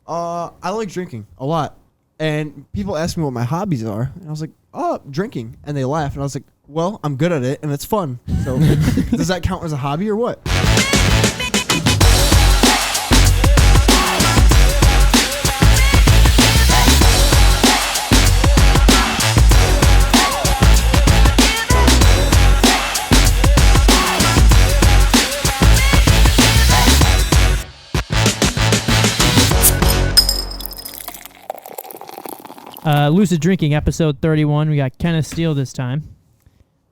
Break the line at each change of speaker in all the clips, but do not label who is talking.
I like drinking a lot. And people ask me what my hobbies are. And I was like, oh, drinking. And they laugh. And I was like, well, I'm good at it and it's fun. So does that count as a hobby or what?
Lucid Drinking, episode 31. We got Kenneth Steele this time.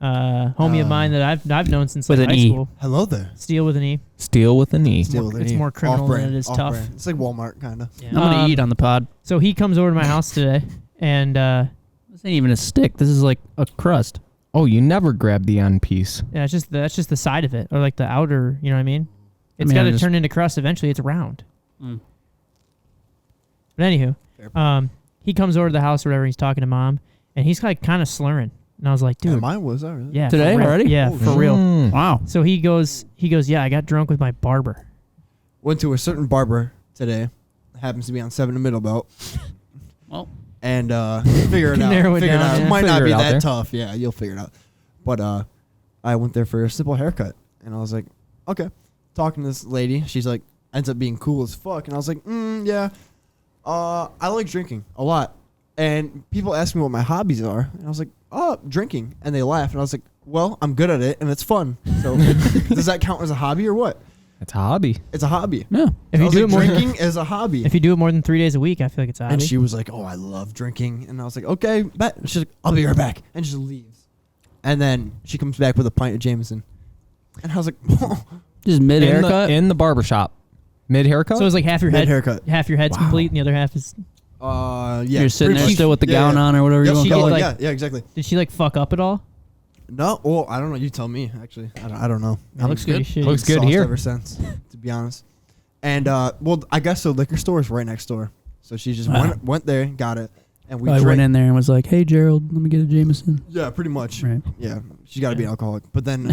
Homie of mine that I've known since like, high school.
Hello there.
Steele with an E.
Steele with an E.
It's more criminal than it is tough.
It's like Walmart, kind of.
Yeah.
I'm going to eat on the pod.
So he comes over to my house today, and
This ain't even a stick. This is like a crust.
Oh, you never grab the end piece.
yeah, that's just the side of it, or like the outer, you know what I mean? It's got to turn into crust eventually. It's round.
Mm.
But anywho, he comes over to the house or whatever, he's talking to mom, and he's like kind of slurring. And I was like, dude.
Yeah, mine was that really?
Yeah.
Today already?
Yeah, for real.
Wow.
So he goes, yeah, I got drunk with my barber.
Went to a certain barber today. Happens to be on 7 and Middle Belt.
Well.
And figure it out.
Narrow it
Figure
down,
it out.
yeah.
It might not
Figure
be
it out
that
there.
tough. Yeah, you'll figure it out. But I went there for a simple haircut. And I was like, okay. Talking to this lady. She's like, ends up being cool as fuck. And I was like, yeah. I like drinking a lot. And people ask me what my hobbies are. And I was like, oh, drinking. And they laugh. And I was like, well, I'm good at it and it's fun. So does that count as a hobby or what?
It's a hobby.
It's a hobby.
Yeah.
If you do it more
drinking is a hobby.
if you do it more than 3 days a week, I feel like it's a hobby.
And she was like, oh, I love drinking. And I was like, okay, bet. And she's like, I'll be right back. And she just leaves. And then she comes back with a pint of Jameson. And I was like,
Just mid haircut?
In the barbershop. Mid haircut?
So it's like half your head,
haircut.
half your head's complete, and the other half is.
Yeah.
You're sitting there
pretty
still with the gown on or whatever
Yep,
you want
she
to call
get,
it.
like-
yeah, exactly.
Did she like fuck up at all?
No, well, I don't know. You tell me, actually. I don't know.
That looks good as shit.
Looks good
Sauced
here.
ever since, to be honest. And, well, I guess the liquor store is right next door. So she just went there, got it, and we
I
drank.
went in there and was like, hey, Gerald, let me get a Jameson.
Yeah, pretty much.
Right.
Yeah, she's got to be an alcoholic. But then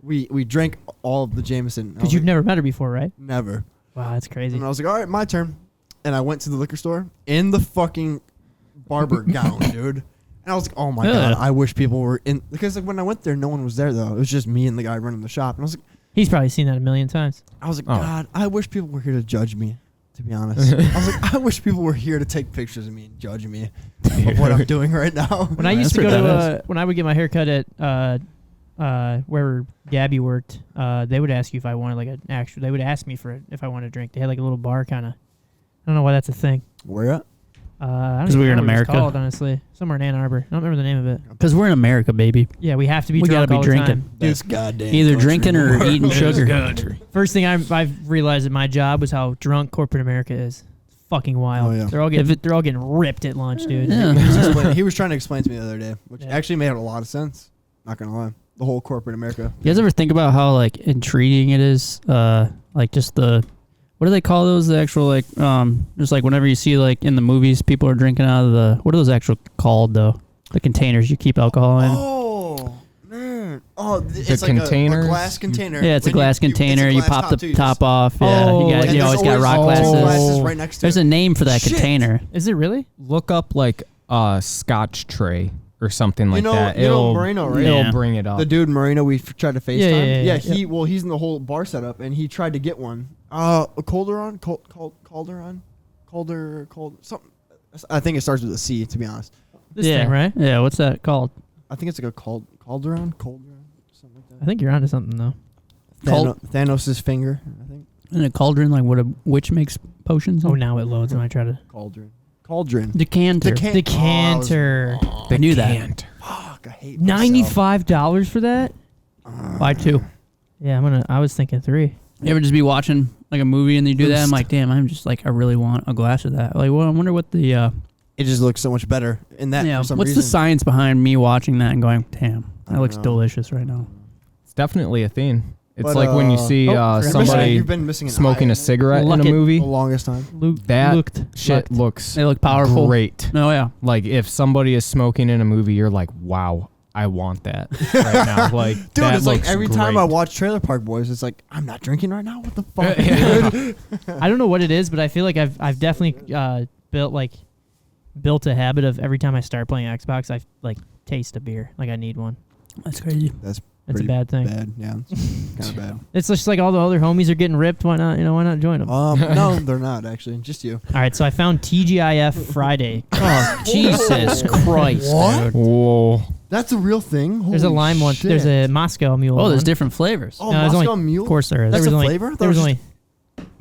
we drank all of the Jameson.
Because you've never met her before, right?
Never.
Wow, that's crazy.
And I was like, all right, my turn. And I went to the liquor store in the fucking barber gown, dude. And I was like, oh my God, I wish people were in. Because like when I went there, no one was there, though. It was just me and the guy running the shop. And I was like,
He's probably seen that a million times.
God, I wish people were here to judge me, to be honest. I was like, I wish people were here to take pictures of me and judge me of what I'm doing right now.
When I used to go to, when I would get my hair cut at where Gabby worked, they would ask you if I wanted like an actual. They would ask me for it if I wanted a drink. They had like a little bar kind of. I don't know why that's a thing.
Where at?
Because
we're in
America.
America.
Called, honestly, somewhere in Ann Arbor. I don't remember the name of it.
Because we're in America, baby.
Yeah, we have to be.
We
drunk
gotta be
all the
drinking.
time.
This goddamn
Either
country
drinking
in the
or
world.
eating sugar.
First thing I've realized at my job was how drunk corporate America is. It's fucking wild.
Oh, yeah.
They're all getting ripped at lunch, dude.
Yeah.
He was trying to explain to me the other day, which
Yeah.
actually made a lot of sense. Not gonna lie, the whole corporate America.
You guys ever think about how like intriguing it is? Like just the, what do they call those? The actual like, just like whenever you see like in the movies, people are drinking out of the, what are those actual called though? The containers you keep alcohol in.
Oh man! Oh, it's
The
like
containers?
a glass container.
Yeah, it's a
When
glass container.
it's a
You
glass
pop the
too, you
top
just-
off. Yeah,
Oh,
you, got,
and
you
there's
always got rock
always
glasses.
glasses right next to
There's
it.
a name for that
Shit.
container.
Is it really?
Look up like a Scotch tray or something like that.
You know Moreno, right?
Yeah.
It'll bring it up.
The dude Moreno we tried to FaceTime.
Yeah.
He's in the whole bar setup, and he tried to get one. A Calderon, something. I think it starts with a C, to be honest.
This thing, right?
Yeah, what's that called?
I think it's like a Calderon, something like that.
I think you're onto something though.
Thanos' finger, I think.
In a cauldron, like what a witch makes potions.
Oh, now it loads when I try to.
Cauldron.
Decanter.
Decanter.
I knew that.
Fuck, I hate myself.
$95 for that?
Buy two.
Yeah, I was thinking 3.
You ever just be watching like a movie and you do that? I'm like, damn, I'm just like, I really want a glass of that. Like, well, I wonder what the
It just looks so much better in that.
yeah.
For some
What's
reason.
the science behind me watching that and going, damn,
I
that looks
don't know.
delicious right now.
It's definitely a thing. It's
But,
like when you see somebody
you've been missing an
smoking
eye
a cigarette
Look
in a
at
movie.
the longest time.
That shit looks
They look powerful.
great.
Oh yeah.
Like if somebody is smoking in a movie, you're like, wow, I want that right now. Like,
Dude,
that
it's like
looks
every time
great.
I watch Trailer Park Boys, it's like I'm not drinking right now. What the fuck?
Yeah.
dude?
I don't know what it is, but I feel like I've definitely built a habit of every time I start playing Xbox, I like taste a beer. Like I need one.
That's crazy.
It's
Pretty
a bad thing.
Bad, yeah, kind of bad.
It's just like all the other homies are getting ripped. Why not? Why not join them?
No, they're not actually. Just you.
All right, so I found TGIF Friday.
Oh, Jesus Christ.
What?
Dude.
Whoa.
That's a real thing.
There's a
Holy
lime one.
shit.
There's a Moscow Mule.
Oh, there's
one.
different flavors.
Oh,
No, there's
Moscow
only-
Mule.
Of course there is.
That's
there
a
was only,
flavor?
There was only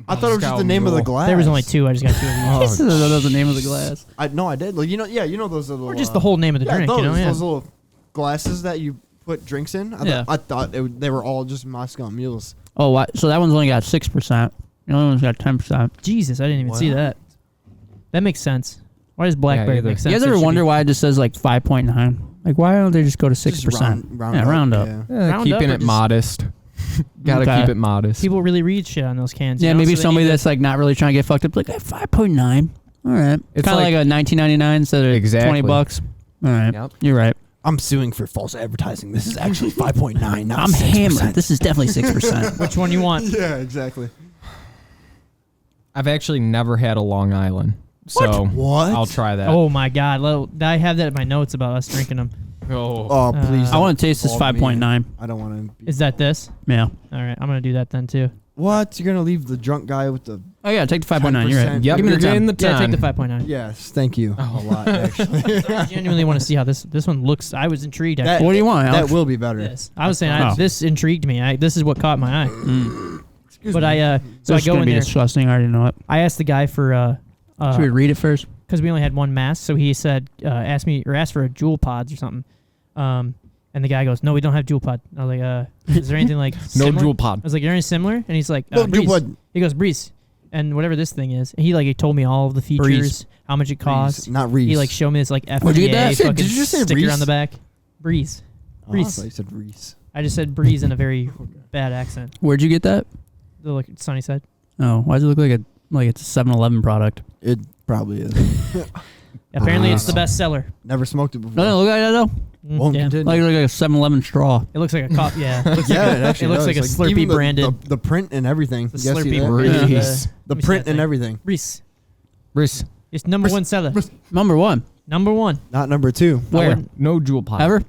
I thought it was just
Moscow
the name of the
Mule.
glass.
there was only 2. I just got 2 of each.
Oh,
That was the name of the glass.
I did. Like you know those little.
Or just the whole name of the
yeah,
drink.
those,
Yeah.
those little glasses that you put drinks in. I thought they were all just Moscow Mules.
Oh, what? So that one's only got 6%. The other one's got 10%.
Jesus, I didn't even see that. That makes sense. Why does Blackberry
either.
make sense?
You guys
It
ever
should
wonder
be-
why it just says like 5.9? Like, why don't they just go to 6%?
Just round
yeah,
up,
round up.
Yeah.
Round
Keeping
up or
it
just-
modest. Gotta
Okay.
keep it modest.
people really read shit on those cans?
Yeah,
you know?
maybe
So they
somebody
need to-
that's like not really trying to get fucked up, like 5.9. All right,
It's
kind of
like-
like a 19.99 instead of
Exactly.
$20. All right,
Yep.
you're right.
I'm suing for false advertising. This is actually 5.9. Not
I'm
6%.
hammered. This is definitely 6%.
Which one you want?
Yeah, exactly.
I've actually never had a Long Island, so
What?
I'll try that.
Oh my God! I have that in my notes about us drinking them.
Oh, please.
I want to taste this
involve me.
5.9.
I don't want to.
Is that this?
Yeah.
All right, I'm gonna do that then too.
What? You're gonna leave the drunk guy with the?
Oh yeah, take the 5.9. You're right.
10%.
Yep,
Give me
you're
the 10.
getting the
Yeah,
10.
take the 5.9.
Yes, thank you a lot. Actually,
I genuinely want to see how this one looks. I was intrigued.
That-
Actually.
What do you want,
that
Alex?
will be better.
Yes, I was saying
Oh.
this intrigued me. This is what caught my eye.
Excuse
But
me.
so
This
I
is
go
gonna
in
be
there.
disgusting. I already know it.
I asked the guy for
Should we read it first?
because we only had one mask, so he said asked for a jewel pods or something. And the guy goes, "No, we don't have jewel pod." I was like, "Is there anything like
No
similar?"
jewel
I
pod.
was like, "Is there anything similar?" And he's like,
No,
Breeze.
jewel pod.
He goes, "Breeze," and whatever this thing is. And he told me all of the features,
Breeze.
how much it costs.
Reese, not Reese.
He showed me this FDA
Where'd you get that?
fucking
Did you just say
sticker
Reese?
on the back. Breeze.
Oh,
Reese.
I thought you said Reese.
I just said breeze in a very bad accent.
Where'd you get that?
The look sunny side.
Oh, why does it look like it's a 7-Eleven product?
It probably is.
Apparently, it's the best seller.
Never smoked it before.
Doesn't it look like that though?
Won't
Yeah.
continue.
Like a 7-Eleven straw.
It looks like a cop. Yeah. It looks
Yeah,
like
it actually
looks
does.
like a Slurpee
even the-
branded.
The print and everything.
The
You guys see
Slurpee
that?
branded.
Reese.
The
let me see
print
that
and
thing.
everything.
Reese.
Reese.
It's number one seller.
Number one.
Number one.
Not number 2.
Where?
No jewel pod.
Ever?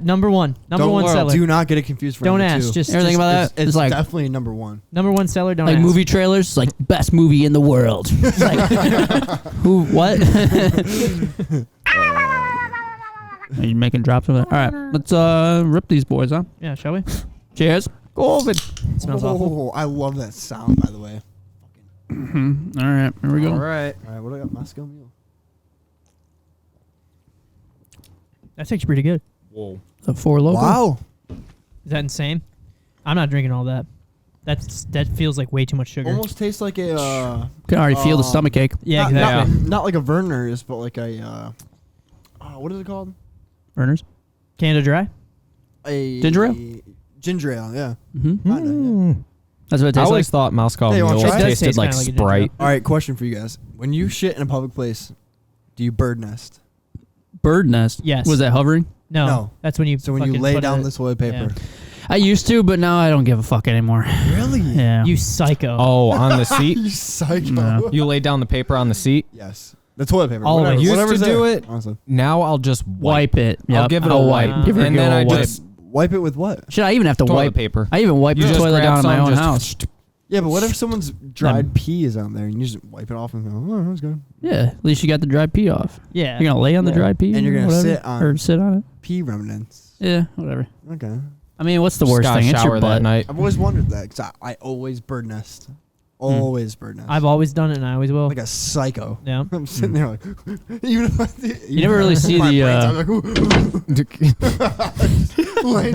Number one. Number
Don't
one
worry,
seller.
do not get it confused for
Don't
number
ask.
2.
Just
Everything about that?
It's
It's like
definitely number 1.
number one seller. Don't
like
ask.
movie trailers, like best movie in the world. It's like who? What? Are you making drops over there? All right, let's rip these boys, huh?
Yeah, shall we?
Cheers.
COVID.
It smells awful.
I love that sound, by the way.
All right, here we go.
All right.
All right, what do I got? Moscow Mule.
That tastes pretty good.
Whoa.
The Four Loko.
Wow.
Is that insane? I'm not drinking all that. That feels like way too much sugar.
Almost tastes like a.
Can already feel the stomach ache.
Yeah,
not,
exactly.
Not like a Werner's, but like a. What is it called?
Burners.
Canada Dry.
A
Ginger ale?
Ginger ale, yeah.
Mm-hmm.
Kinda, yeah.
That's what it
I
tastes like.
always thought Moscow
Hey, you wanna
Mule
try it?
It does
tasted
taste
like
kinda like a ginger
Sprite.
All right, question for you guys: when you shit in a public place, do you bird nest?
Bird nest.
Yes.
Was that hovering?
No, that's when you.
So when you
fucking
lay
put
down
it-
the toilet paper.
I used to, but now I don't give a fuck anymore.
Really?
Yeah.
You psycho.
Oh, on the seat?
You psycho.
No.
You lay down the paper on the seat?
Yes. The toilet paper.
Always.
Whatever,
Used
whatever's
to do
there,
it.
Honestly.
Now I'll just wipe.
Wipe it.
I'll
Yep.
give it a
I'll
wipe.
Give it a
And
good
then I
old wipe.
just
Wipe it with what?
Should I even have to
toilet
wipe?
paper.
I even wipe
You
the
just
toilet
grab
down in my
some,
own
just
house.
Yeah, but what if someone's dried pee is on there and you just wipe it off and go, oh, that's good.
Yeah, at least you got the dry pee off.
Yeah.
You're gonna lay on the
Yeah.
dry pee,
And you're gonna
whatever,
sit on-
or sit on it.
Pee remnants.
Yeah, whatever.
Okay.
I mean, what's the
Just
worst
gotta
thing? It's
shower
your
that
butt.
night.
I've always wondered that because I always bird nest. Always bird nest.
I've always done it, and I always will.
like a psycho.
Yeah.
I'm sitting there like, even if
You never really see the,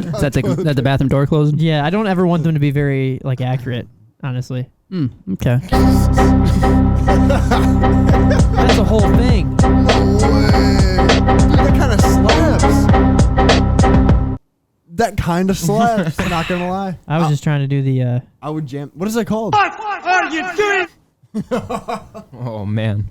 Is that the bathroom door closing?
Yeah, I don't ever want them to be very accurate. Honestly,
Okay.
that's the whole thing.
That kind of slaps. That kind of slaps. Not gonna lie.
I was just trying to do the.
I would jam. What is that called?
Oh man.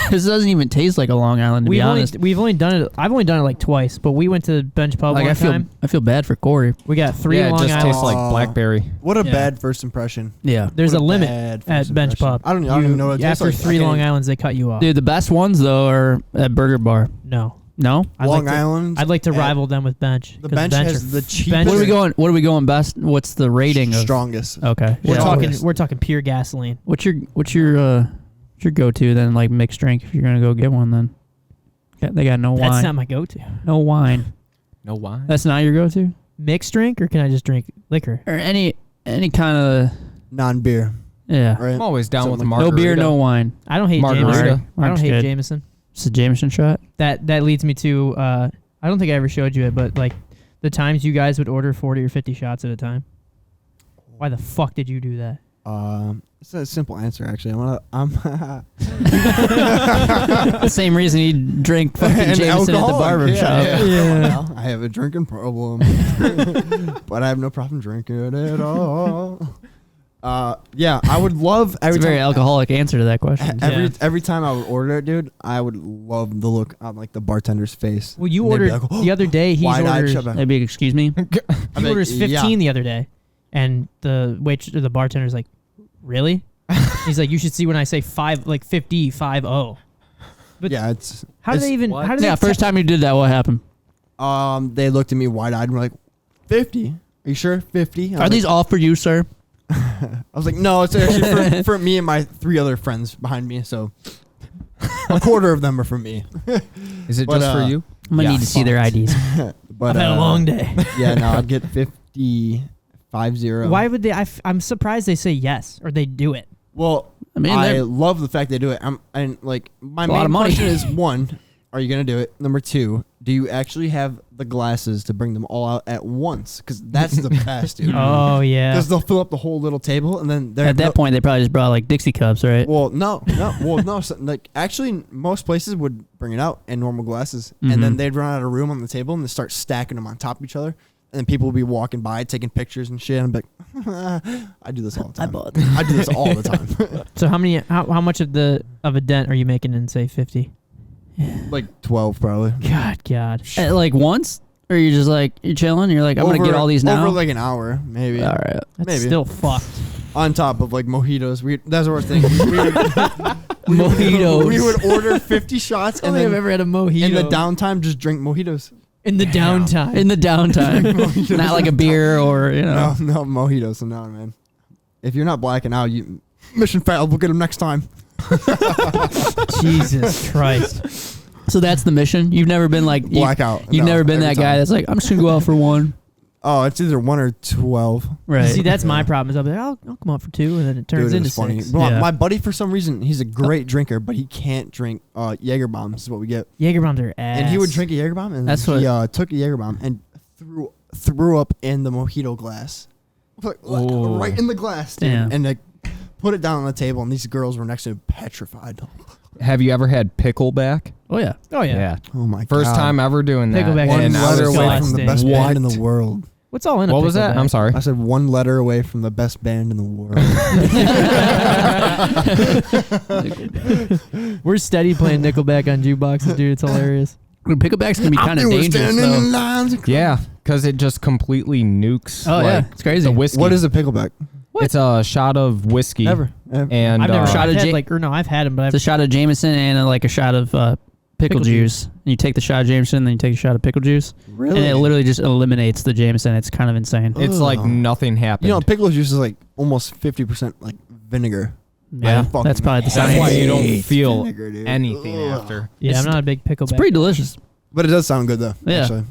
This doesn't even taste like a Long Island, to be honest.
We've only done it. I've only done it like twice, but we went to Bench Pub
Like
one
I
time.
feel bad for Corey.
We got 3
Yeah, it
Long
just
Island.
tastes like blackberry.
What a
Yeah.
bad first impression.
Yeah.
There's a
What
limit
bad
at
first
Bench
impression.
Pub.
I don't even know what it tastes
After
like.
3 Long Islands, they cut you off.
Dude, the best ones though are at Burger Bar.
No.
No?
Long Island.
I'd like to rival them with Bench.
The
'cause
Bench has
are-
the cheapest.
Bench
What are we
are-
going? What are we going best? What's the rating of?
Strongest.
Okay.
We're
yeah.
talking.
Strongest.
We're talking pure gasoline.
What's your go-to then? Like mixed drink if you're gonna go get one then. They got no
That's
wine.
not my go-to.
No wine.
No wine.
That's not your go-to.
Mixed drink, or can I just drink liquor?
Or any kind of
Non-beer.
yeah.
Right.
I'm always down
Something
with a
like
margarita.
No beer, no wine.
I don't hate
Margarita.
Jameson. I don't
Mark's
hate
good.
Jameson.
It's a Jameson shot.
That leads me to. I don't think I ever showed you it, but like the times you guys would order 40 or 50 shots at a time. Why the fuck did you do that?
It's a simple answer actually. I'm
The same reason he drank fucking
And
Jameson at the
alcoholic,
barber
yeah.
shop.
Well, I have a drinking problem, but I have no problem drinking it at all. Yeah, I would love
It's
every
a very
time,
alcoholic answer to that question.
every time I would order it, dude. I would love the look on like the bartender's face.
Well, you
And they'd be
ordered
like,
the other day. He's
wide-eyed,
ordered.
shut up.
Maybe excuse me.
I'm
He
like,
orders 15
yeah.
the other day, and the the bartender's like, "Really?" He's like, "You should see when I say 50, 50. But
Yeah, it's
how do
it's-
they even?
what?
How do they?
Yeah, first time you did that, what happened?
They looked at me wide-eyed and were like, 50? Are you sure? 50?
Are these all for you, sir?
I was like, no, it's actually for me and my 3 other friends behind me. So a quarter of them are for me.
Is it
But,
just for you?
I'm gonna
Yeah,
need to see their
fucked.
IDs.
But
I've had a long day.
Yeah, no, I'd get 50, 50.
Why would they? I'm surprised they say yes or they do it.
Well,
I mean,
I
they're-
love the fact they do it. And like my
It's a lot
main
of money.
question is 1, are you gonna do it? Number 2, do you actually have the glasses to bring them all out at once? Because that's the best, dude.
Oh yeah.
Because they'll fill up the whole little table, and then they're
At that point, they probably just brought like Dixie cups, right?
Well, no. So, like actually, most places would bring it out in normal glasses, and
Mhm.
then they'd run out of room on the table, and they start stacking them on top of each other, and then people would be walking by taking pictures and shit. And I'm like, I do this all the time. I do this all the time.
So how much of a dent are you making in say 50?
Like 12 probably.
God.
At, like once, or you're just like you're chilling. You're like, I'm gonna get all these now.
Over like an hour, maybe.
All right.
That's
Maybe.
still fucked.
On top of like mojitos. That's what we're thinking.
Mojitos.
We would order 50 shots, and then
ever had a mojito.
in the downtime, just drink mojitos.
In the downtime.
In the downtime, not like a beer or
No mojitos. No, man. If you're not blacking out, you mission failed. We'll get them next time.
Jesus Christ.
So that's the mission. You've never been like
Blackout.
You've
No,
never been
every
that guy
time.
that's like, I'm just gonna go out for one.
Oh, it's either 1 or 12.
Right.
See, that's my problem. Is I'll be like, I'll come out for 2, and then it turns
Dude,
into
it's funny.
6.
Well,
Yeah.
my buddy, for some reason, he's a great drinker, but he can't drink Jaeger bombs. Is what we get.
Jaeger bombs are ass.
And he would drink a Jaeger bomb, and
That's
he
what-
took a Jaeger bomb and threw up in the mojito glass, like,
Oh.
right in the glass, dude.
Damn.
And like put it down on the table, and these girls were next to him, petrified.
Have you ever had pickleback?
Oh yeah.
Oh yeah.
Oh my god!
First time ever doing that.
Pickleback
One
is
and I
letter
was
away
like,
from the
disgusting.
best band in
What?
the world.
What's all in a
what was that?
pickleback?
I'm sorry.
I said 1 letter away from the best band in the world.
We're steady playing Nickelback on jukeboxes, dude. It's hilarious.
Picklebacks can be kind of dangerous though.
lines.
Yeah, because it just completely nukes.
Oh yeah,
like,
it's crazy.
the whiskey.
What is a pickleback?
What?
It's a shot of whiskey.
Ever?
And
I've never
shot
I've
of
had
Ja-
like, or no, I've had them, but
It's
I've
a shot of Jameson and like a shot of pickle juice. And you take the shot of Jameson, then you take a shot of pickle juice,
Really?
and it literally just eliminates the Jameson. It's kind of insane.
It's like
Ugh.
nothing happened.
You know, pickle juice is like almost 50% like vinegar.
Yeah,
fucking
that's probably the
That's
science.
why you don't
hate
feel
vinegar, dude.
anything
Ugh.
after.
yeah,
It's-
I'm not a big pickleback.
It's pretty delicious.
But it does sound good though.
Yeah.
Actually.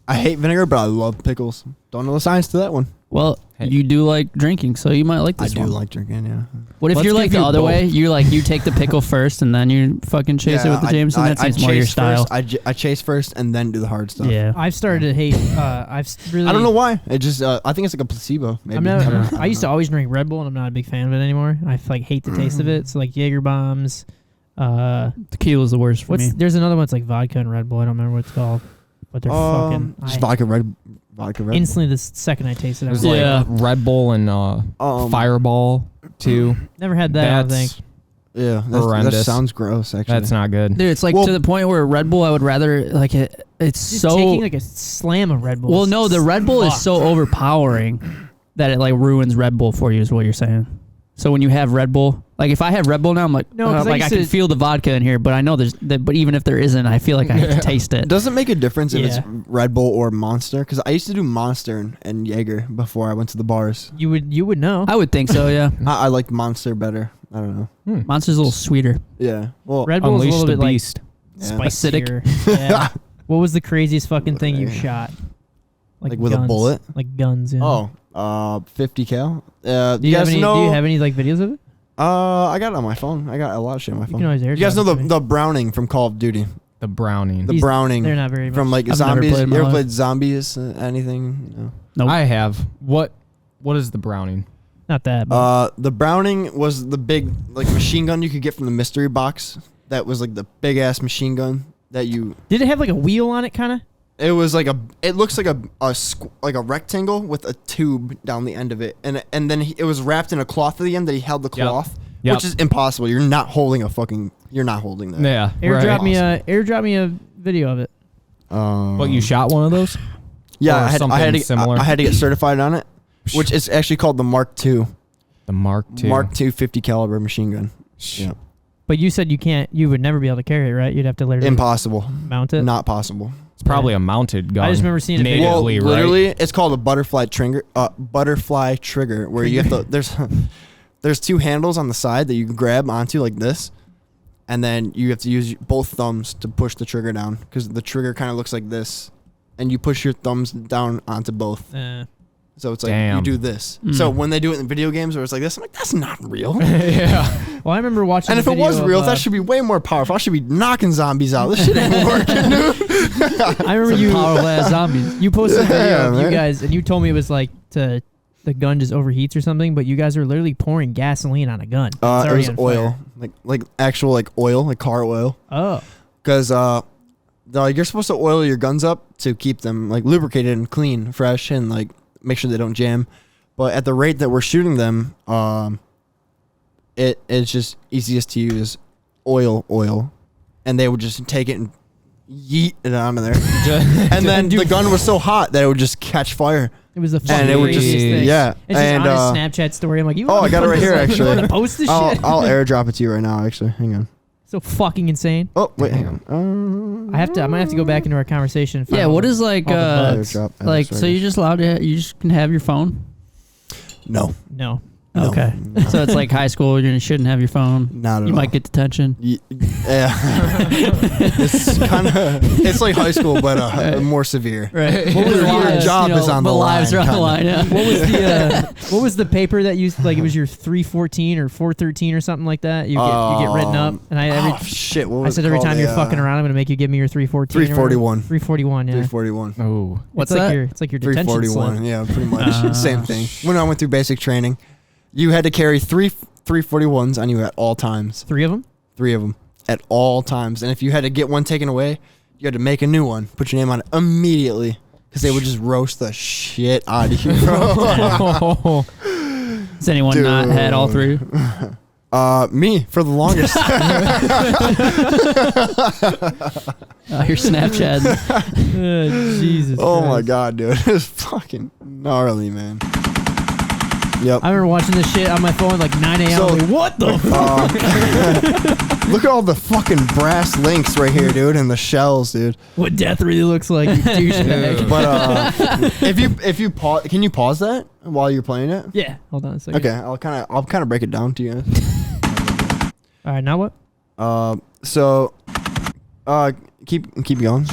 I hate vinegar, but I love pickles. Don't know the science to that one.
Well,
Hey.
you do like drinking, so you might like
I
this
do
one.
like drinking, yeah.
What if
Let's
you're like
give
the
you
other
both.
way? You like you take the pickle first, and then you fucking chase it with the Jameson. That seems more your
chase
style.
First, I chase first and then do the hard stuff.
Yeah.
I've started to hate. Really.
I don't know why. It just I think it's like a placebo. Maybe.
I'm
I don't
not,
know.
I used to always drink Red Bull, and I'm not a big fan of it anymore. I like hate the taste of it. So like Jaeger bombs.
Tequila's the worst for me.
There's another one that's like vodka and Red Bull. I don't remember what it's called, but they're fucking.
Just
I-
vodka red.
instantly, the second I tasted it, I was
There's
like,
like Red Bull and Fireball too.
never had that. I don't think.
Yeah, that
Horrendous.
sounds gross. Actually,
That's not good.
Dude, it's like
Well-
to the point where Red Bull, I would rather like it. It's
Just
so.
taking like a slam of Red Bull.
Well, no, the Red Bull is
Fuck.
so overpowering that it like ruins Red Bull for you. Is what you're saying. So when you have Red Bull, like if I have Red Bull now, I'm like,
No, 'cause I
like I
used
can
to-
feel the vodka in here, but I know there's. But even if there isn't, I feel like I have to taste it.
Does it make a difference if
Yeah.
it's Red Bull or Monster? Because I used to do Monster and Jaeger before I went to the bars.
You would know.
I would think so. Yeah,
I liked Monster better. I don't know.
Monster's a little sweeter.
Yeah. Well,
Red Bull's a
Unleash
little
the
bit
beast.
yeah.
spicier. Yeah. What was the craziest fucking thing you
Yeah.
shot?
Like with a
guns.
bullet?
Like guns. Yeah.
50 cal.
Do you have any?
know?
Do you have any like videos of it?
I got it on my phone. I got a lot of shit on my
You
phone.
can always
You guys know
airdrop it to me.
the Browning from Call of Duty?
The Browning.
The
These-
Browning
They're not very much.
from like
I've never
zombies.
played in
You
my
ever
life.
played zombies? Anything? No.
Nope.
I have. What is the Browning?
Not that. But
The Browning was the big like machine gun you could get from the mystery box. That was like the big ass machine gun that you.
did it have like a wheel on it, kind of?
It was like it looks like like a rectangle with a tube down the end of it, and then it was wrapped in a cloth at the end that he held the
Yep.
cloth,
Yep.
which is impossible. You're not holding You're not holding that.
Yeah.
Airdrop
right.
me a video of it.
But you shot one of those?
Yeah,
or
I had
something
to
similar?
I had to get certified on it, which is actually called the Mark II.
The Mark II.
Mark II 50 caliber machine gun. Yeah.
But you said you would never be able to carry it, right? You'd have to literally
Impossible.
mount it.
Not possible.
It's probably a mounted gun.
I just remember seeing a video.
natively,
Well, literally,
right?
it's called a butterfly trigger. Butterfly trigger, where you have to. There's two handles on the side that you can grab onto like this, and then you have to use both thumbs to push the trigger down because the trigger kind of looks like this, and you push your thumbs down onto both. So it's like
Damn.
you do this.
Mm.
So when they do it in video games where it's like this, I'm like, that's not real.
Yeah.
Well, I remember watching.
And
a
if it was
video
real,
of,
that should be way more powerful. I should be knocking zombies out. This shit ain't working, dude.
I remember you.
Powerful ass zombies.
You posted a video
Yeah,
of you
man.
guys, and you told me it was like the gun just overheats or something. But you guys are literally pouring gasoline on a gun. It's
It
already
was
on
oil,
fire.
like actual like oil, like car oil.
Oh,
Because you're supposed to oil your guns up to keep them like lubricated and clean, fresh, and like make sure they don't jam. But at the rate that we're shooting them, it's just easiest to use oil, and they would just take it and yeet it onto there. And then the gun was so hot that it would just catch fire.
it was the
And
fucking
it would just
craziest thing.
yeah.
It's just
And
on his Snapchat story. I'm like, you.
oh,
wanna
I got it
put
right
this,
here,
like,
actually.
You want to post this
I'll
shit?
airdrop it to you right now. Actually, hang on.
So fucking insane.
Oh wait, hang on.
I might have to go back into our conversation. And find
Yeah,
all
what
the-
is like
all the bugs.
Airdrop.
like
Sorry,
so you
guys.
just allowed to you just can have your phone?
No.
No.
No.
Okay.
No.
So it's like high school, you shouldn't have your phone.
Not at
You
all.
might get detention.
Yeah. It's kind of it's like high school, but more severe.
Right.
What was
Your
the,
job is on
the
the
lives
line,
are on the
kinda.
line. Yeah.
What was the what was the paper that you like? It was your 314 or 413 or something like that. You get written up, and
oh shit! What
I
was
said
it
every
called?
time you're fucking around, I'm gonna make you give me your 314.
341.
341. Yeah.
341.
Oh.
What's
it's
that?
Like it's like your detention
341.
slip.
Yeah, pretty much. Same thing. When I went through basic training, you had to carry 341s on you at all times.
3 of them.
3 of them at all times. And if you had to get one taken away, you had to make a new one. Put your name on it immediately. Because they would just roast the shit out of you, bro.
Has anyone not had all three?
Me for the longest.
Your Snapchat.
Jesus.
Oh my
Christ.
god, dude. It's fucking gnarly, man. Yep.
I remember watching this shit on my phone like 9 a.m.
So-
I'm like, what the fuck?
Look at all the fucking brass links right here, dude, and the shells, dude.
What death really looks like, you douchebag.
But if you pause, can you pause that while you're playing it?
Yeah. Hold on a second.
Okay, I'll kind of break it down to you.
All right. Now what?
So, keep going.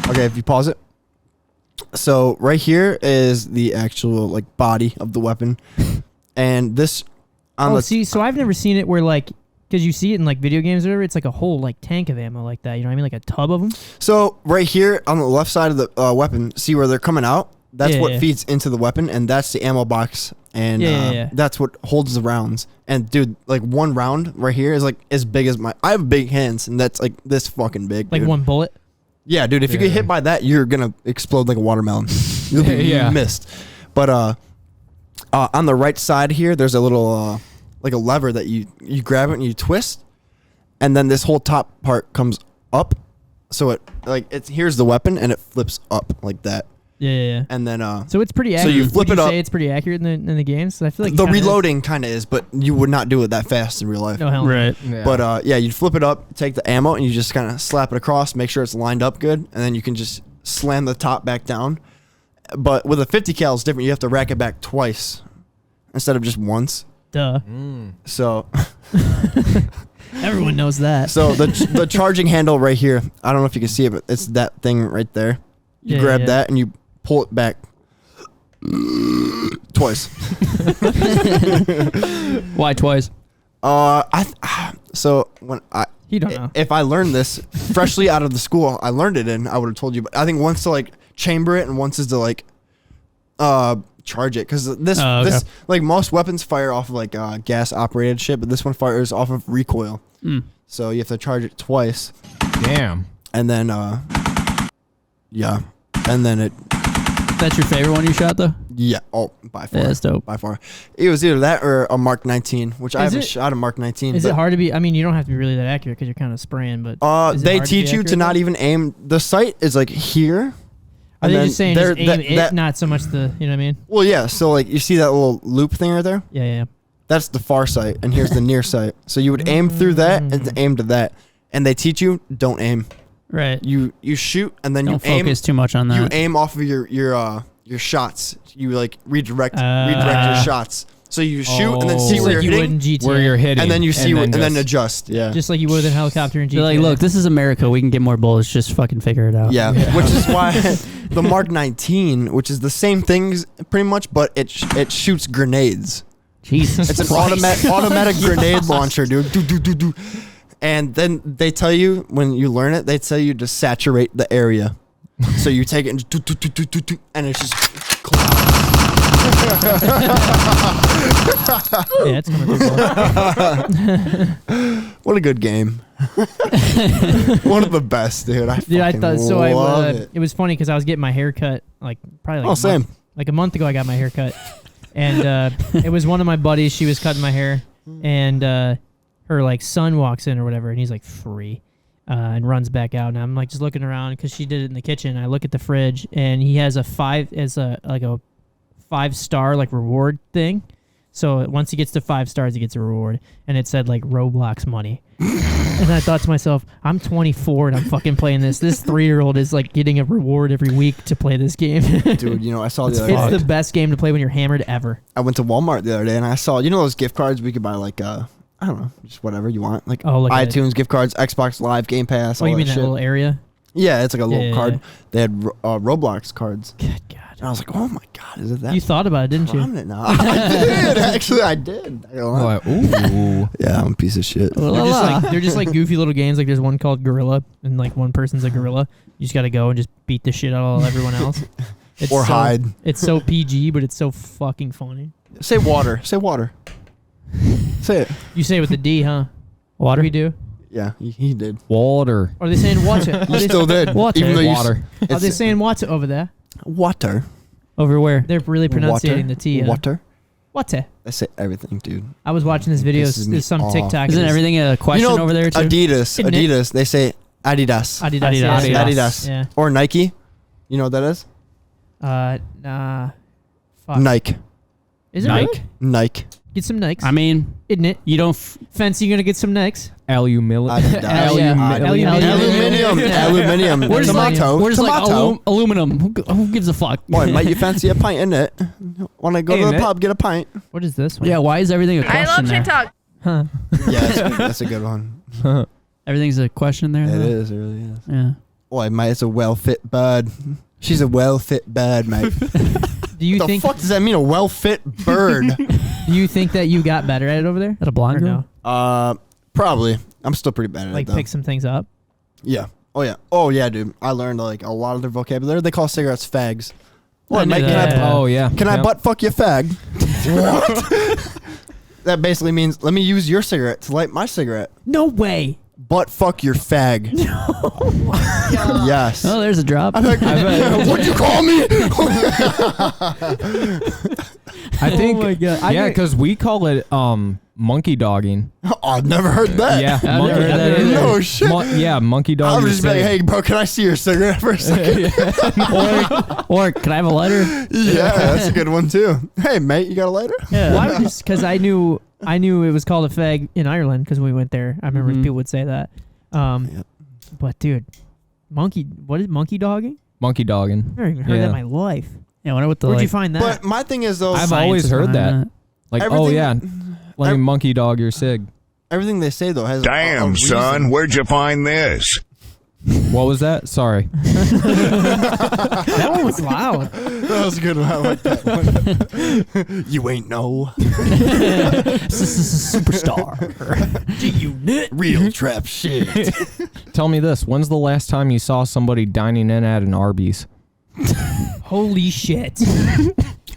Okay, if you pause it. So right here is the actual like body of the weapon, and this on the
See, so I've never seen it where like, because you see it in like video games or whatever, it's like a whole like tank of ammo like that. You know what I mean? Like a tub of them.
So right here on the left side of the weapon, see where they're coming out? That's
Yeah,
what
yeah.
feeds into the weapon, and that's the ammo box, and
Yeah.
that's what holds the rounds. And dude, like one round right here is like as big as I have big hands, and that's like this fucking big.
Like
dude.
one bullet.
Yeah, dude. If you get
Yeah.
hit by that, you're gonna explode like a watermelon. You'll be
Yeah.
missed. But on the right side here, there's a little like a lever that you grab it and you twist, and then this whole top part comes up. So here's the weapon and it flips up like that.
Yeah.
And then
so it's pretty accurate.
So you flip
Would
it
you
up.
say it's pretty accurate in the games? I feel like
The reloading kind of is, but you would not do it that fast in real life.
No hell. No.
Right.
Yeah.
But you'd flip it up, take the ammo, and you just kind of slap it across, make sure it's lined up good, and then you can just slam the top back down. But with a 50 cal, it's different. You have to rack it back twice instead of just once.
Duh.
So
Everyone knows that.
So the charging handle right here, I don't know if you can see it, but it's that thing right there. You grab that and you pull it back twice.
Why twice?
So when
You don't know.
if I learned this freshly out of the school I learned it in, I would have told you. But I think once to like chamber it and once is to like charge it, because this like most weapons fire off of like gas operated shit, but this one fires off of recoil. So you have to charge it twice.
Damn.
And then yeah, and then it.
That's your favorite one you shot though?
Yeah. Oh, by far.
Yeah, that's dope.
By far. It was either that or a Mark 19, which I haven't shot a Mark 19.
Is it hard to be? I mean, you don't have to be really that accurate because you're kind of spraying, but is it
they
hard
teach you to not even aim. The sight is like here.
Are they just saying just aim
that,
not so much the, you know what I mean?
Well, yeah. So like you see that little loop thing right there?
Yeah.
That's the far sight, and here's the near sight. So you would aim through that and aim to that, and they teach you don't aim.
Right.
You shoot and then
Don't
you aim.
focus too much on that.
You aim off of your shots. You like redirect your shots. So you shoot and then see
Just
where
like
you're
you would in
hitting,
GTA.
Where you're hitting.
and then you see and then
just-
adjust. Yeah.
Just like you would in helicopter in GTA.
They're like, look, this is America. We can get more bullets. Just fucking figure it out.
Yeah, which is why the Mark 19, which is the same things pretty much, but it shoots grenades.
Jesus.
It's an
Christ.
automatic grenade launcher, dude. Do. And then they tell you when you learn it, they tell you to saturate the area. So you take it and just and it's just
Yeah, it's coming through.
what a good game. One of the best, dude. I thought so. Love it.
It was funny because I was getting my hair cut like probably like
same.
A month ago. I got my hair cut, and it was one of my buddies. She was cutting my hair, and her like son walks in or whatever, and he's like free. And runs back out, and I'm like just looking around because she did it in the kitchen. I look at the fridge, and he has a 5-star like reward thing. So once he gets to 5 stars, he gets a reward, and it said like Roblox money. And I thought to myself, I'm 24 and I'm fucking playing this. This 3-year-old is like getting a reward every week to play this game.
Dude, you know, I saw the other
It's
day.
the best game to play when you're hammered ever.
I went to Walmart the other day and I saw, you know, those gift cards we could buy like I don't know, just whatever you want, like iTunes gift cards, Xbox Live, Game Pass.
Oh,
all
you mean that
shit.
little area?
Yeah, it's like a little card.
Yeah.
They had Roblox cards.
Good God.
And I was like, oh my God, is it that?
You thought about it, didn't you?
prominent now? I did. Actually, I did. I don't know.
Ooh.
Yeah, I'm a piece of shit.
They're just like goofy little games. Like there's one called Gorilla, and like one person's a gorilla. You just got to go and just beat the shit out of everyone else.
Or hide.
It's so PG, but it's so fucking funny.
Say water. Say water. Say it.
You say it with the D, huh?
Water.
We do.
Yeah, he did.
Water.
Or are they saying water?
You still did.
Water.
Even though you
Water.
Are they saying water over there?
water?
Over where?
They're really pronunciating the T.
Water.
Water.
I say everything, dude.
I was watching this video.
Pisses me
There's some
off.
TikTok.
Isn't everything a question over there too?
Adidas.
Isn't it?
Adidas. They say Adidas.
Adidas.
Adidas.
Yeah.
Adidas.
Yeah.
Or Nike. You know what that is?
Nah. Fuck.
Nike.
Is it
Nike.
really?
Nike.
Get some Nikes.
I mean,
Isn't it?
you don't.
Fancy you gonna get some Nikes?
Aluminium.
Aluminium.
We're just like,
Tomato.
aluminum. Who gives a fuck?
Boy, might you fancy a pint in it? Want to go to
Ain't
the
it?
pub, get a pint?
What is this one?
Yeah, why is everything a
I
question
love
there?
TikTok.
Huh.
Yeah, that's a good one.
Everything's a question there.
It
though?
is, it really is.
Yeah.
Boy, mate, it's a well-fit bird. She's a well-fit bird, mate.
Do you
The
think?
fuck does that mean, a well-fit bird?
Do you think that you got better at it over there?
Is that a blonde
Or
girl?
no?
Probably. I'm still pretty bad at
Like
it, though.
pick some things up.
Yeah. Oh, yeah, dude. I learned, like, a lot of their vocabulary. They call cigarettes fags. Boy,
I knew
mate,
that.
Yeah.
can I butt fuck your fag? What? That basically means, let me use your cigarette to light my cigarette.
No way.
Butt fuck your fag. Yes.
Oh, there's a drop.
I'm like, what'd you call me?
I think.
Oh my God.
Yeah, because we call it monkey dogging.
Oh, I've never heard that.
Yeah,
I've never heard that either.
No shit.
Yeah, monkey
I
dogging.
was just like, hey, bro, can I see your cigarette for a second?
or can I have a lighter?
Yeah, that's a good one too. Hey, mate, you got a lighter?
Yeah.
Why would just because I knew it was called a fag in Ireland because we went there. I remember people would say that.
Yep.
But dude, what is monkey dogging?
Monkey dogging.
I've never even heard that in my life.
Yeah, I wonder what the
Where'd you
like,
find that?
But my thing is though,
I've
science
always
is
heard
behind
that. Like, oh
Everything-
yeah, let me monkey dog your cig.
everything they say though has a
Damn,
reason.
son, where'd you find this?
What was that? Sorry.
That one was loud.
That was a good one. I like that one. You ain't no
Superstar.
real trap shit.
Tell me this. When's the last time you saw somebody dining in at an Arby's?
Holy shit.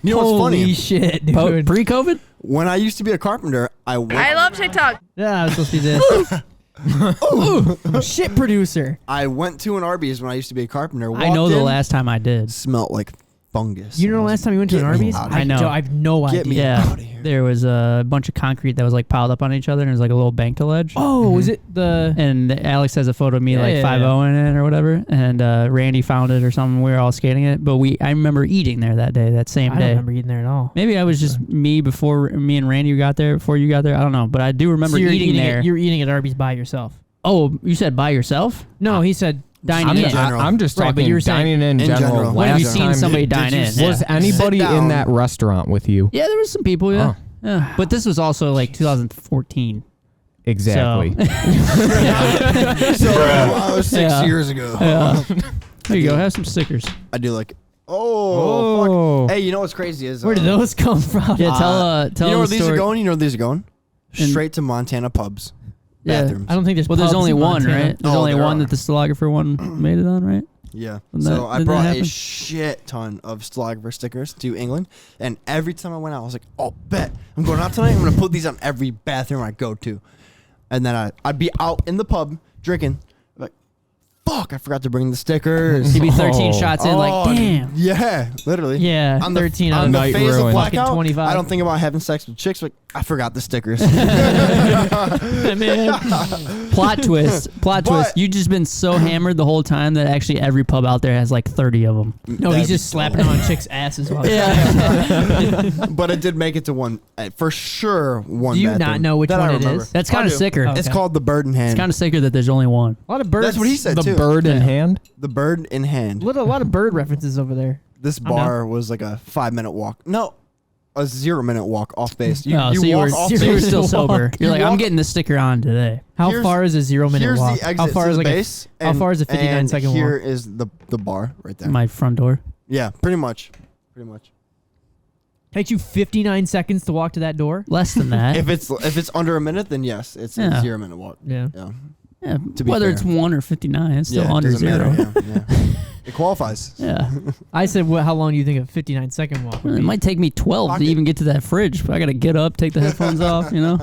You know what's
Holy
funny?
shit, dude.
Pre-COVID?
When I used to be a carpenter, I
love TikTok.
Yeah, I was supposed to do this. Shit producer.
went to an Arby's when I used to be a carpenter.
I know
walked
the
in,
last time I did.
smelled like fungus.
You know the last time you went to an
Get me
Arby's?
outta
I know.
I have no
Get
idea.
me
Yeah,
outta here.
there was a bunch of concrete that was like piled up on each other, and it was like a little bank to ledge.
Oh, was it the...
And Alex has a photo of me
Yeah,
like
yeah,
5-0 in it or whatever, and Randy found it or something. We were all skating it, but I remember eating there that day, that same
I don't
day.
remember eating there at all.
Maybe I was just me and Randy got there before you got there. I don't know, but I do remember
So you're
eating there.
You're eating at Arby's by yourself.
Oh, you said by yourself?
No, he said
Dining
I'm,
in.
general.
I'm just
Right, but
talking
you were saying-
dining in general.
When
have you
Last
seen
time-
somebody
did
dine
you
in?
sit-
Was
Yeah.
anybody
Sit down.
in that restaurant with you?
Yeah, there was some people, yeah.
Oh.
Yeah. But this was also like 2014.
Exactly.
So I was 6
Yeah.
years ago.
There you go. Have some stickers.
I do like. Oh,
Oh.
fuck. Hey, you know what's crazy is
Where did those come from?
Yeah, tell
you know where
the
these
story.
are going? You know where these are going?
In-
Straight to Montana pubs.
Yeah.
Bathrooms.
I don't think there's
Well, there's
pubs
only
in
one,
Montana.
right? There's
Oh,
only
there
one
are.
that the stenographer one made it on, right?
Yeah.
Didn't
So
that-
I
didn't
brought
that
a
happen?
shit ton of stenographer stickers to England, and every time I went out, I was like, "Oh, bet I'm going out tonight. I'm gonna put these on every bathroom I go to," and then I'd be out in the pub drinking, like, "Fuck, I forgot to bring the stickers."
He'd be 13
Oh.
shots in, like, damn.
Yeah, literally.
Yeah,
On the,
13 out
on
of
the
Night
phase of
ruined.
blackout,
Fucking 25.
I don't think about having sex with chicks, but I forgot the stickers.
Plot twist.
But-
You just been so hammered the whole time that actually every pub out there has like 30 of them.
No, he's just slapping on chicks' asses while
But it did make it to one, for sure. One.
Do you not
bathroom
know which
that I
one it
remember.
is?
That's
I
kind of
do.
sicker.
Oh.
It's
Okay.
called the Bird in Hand.
It's kind of sicker that there's only one.
A lot of birds.
That's what he said
The
too.
bird in hand.
The Bird in Hand.
A lot of bird references over there.
This bar was like a 5-minute walk. No, a 0-minute walk off base. You,
Oh,
you
so you
walk
were,
off
so you were
base.
still
You
sober.
walk-
You're
you
like, I'm
walk-
getting the sticker on today.
How
Here's-
far is a 0-minute
Here's
walk?
the exit
How far
to
is
the
like a,
base.
how far is a 59-second
Here
walk?
is the bar right there.
My front door.
Yeah, pretty much. Pretty much.
Takes you 59 seconds to walk to that door?
Less than that.
If it's under a minute, then yes, it's a
Yeah.
0-minute walk.
Yeah.
Yeah.
Yeah,
to be
whether
fair.
it's 1 or 59, it's still
Yeah, it
under
doesn't
0.
matter, yeah. It qualifies.
Yeah.
I said, how long do you think a 59-second walk would
It
be?
might take me 12
Fuck
to
it.
even get to that fridge. But I got to get up, take the headphones off, you know?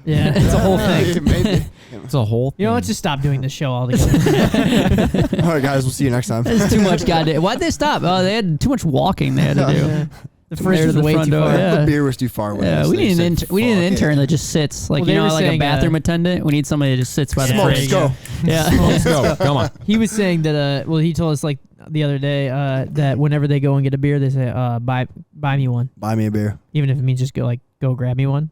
Yeah, it's a whole thing.
Maybe.
It's a whole thing.
You know, let's just stop doing this show altogether.
All right, guys. We'll see you next time.
It's too much goddamn. Why'd they stop? Oh, they had too much walking they had to do.
Yeah. The
From
fridge
there
was
to the
way
front
too
door,
far.
yeah.
The beer was too far away.
Yeah,
so
we
they
need an
said,
we need an
"Fuck it."
intern that just sits like
Well,
you
they
know
were
like a
saying,
bathroom attendant. We need somebody that just sits by the
Smoke,
fridge.
go.
Yeah,
Let's go. Come on.
He was saying that, he told us like the other day that whenever they go and get a beer, they say, buy me one.
Buy me a beer.
Even if it means just go grab me one.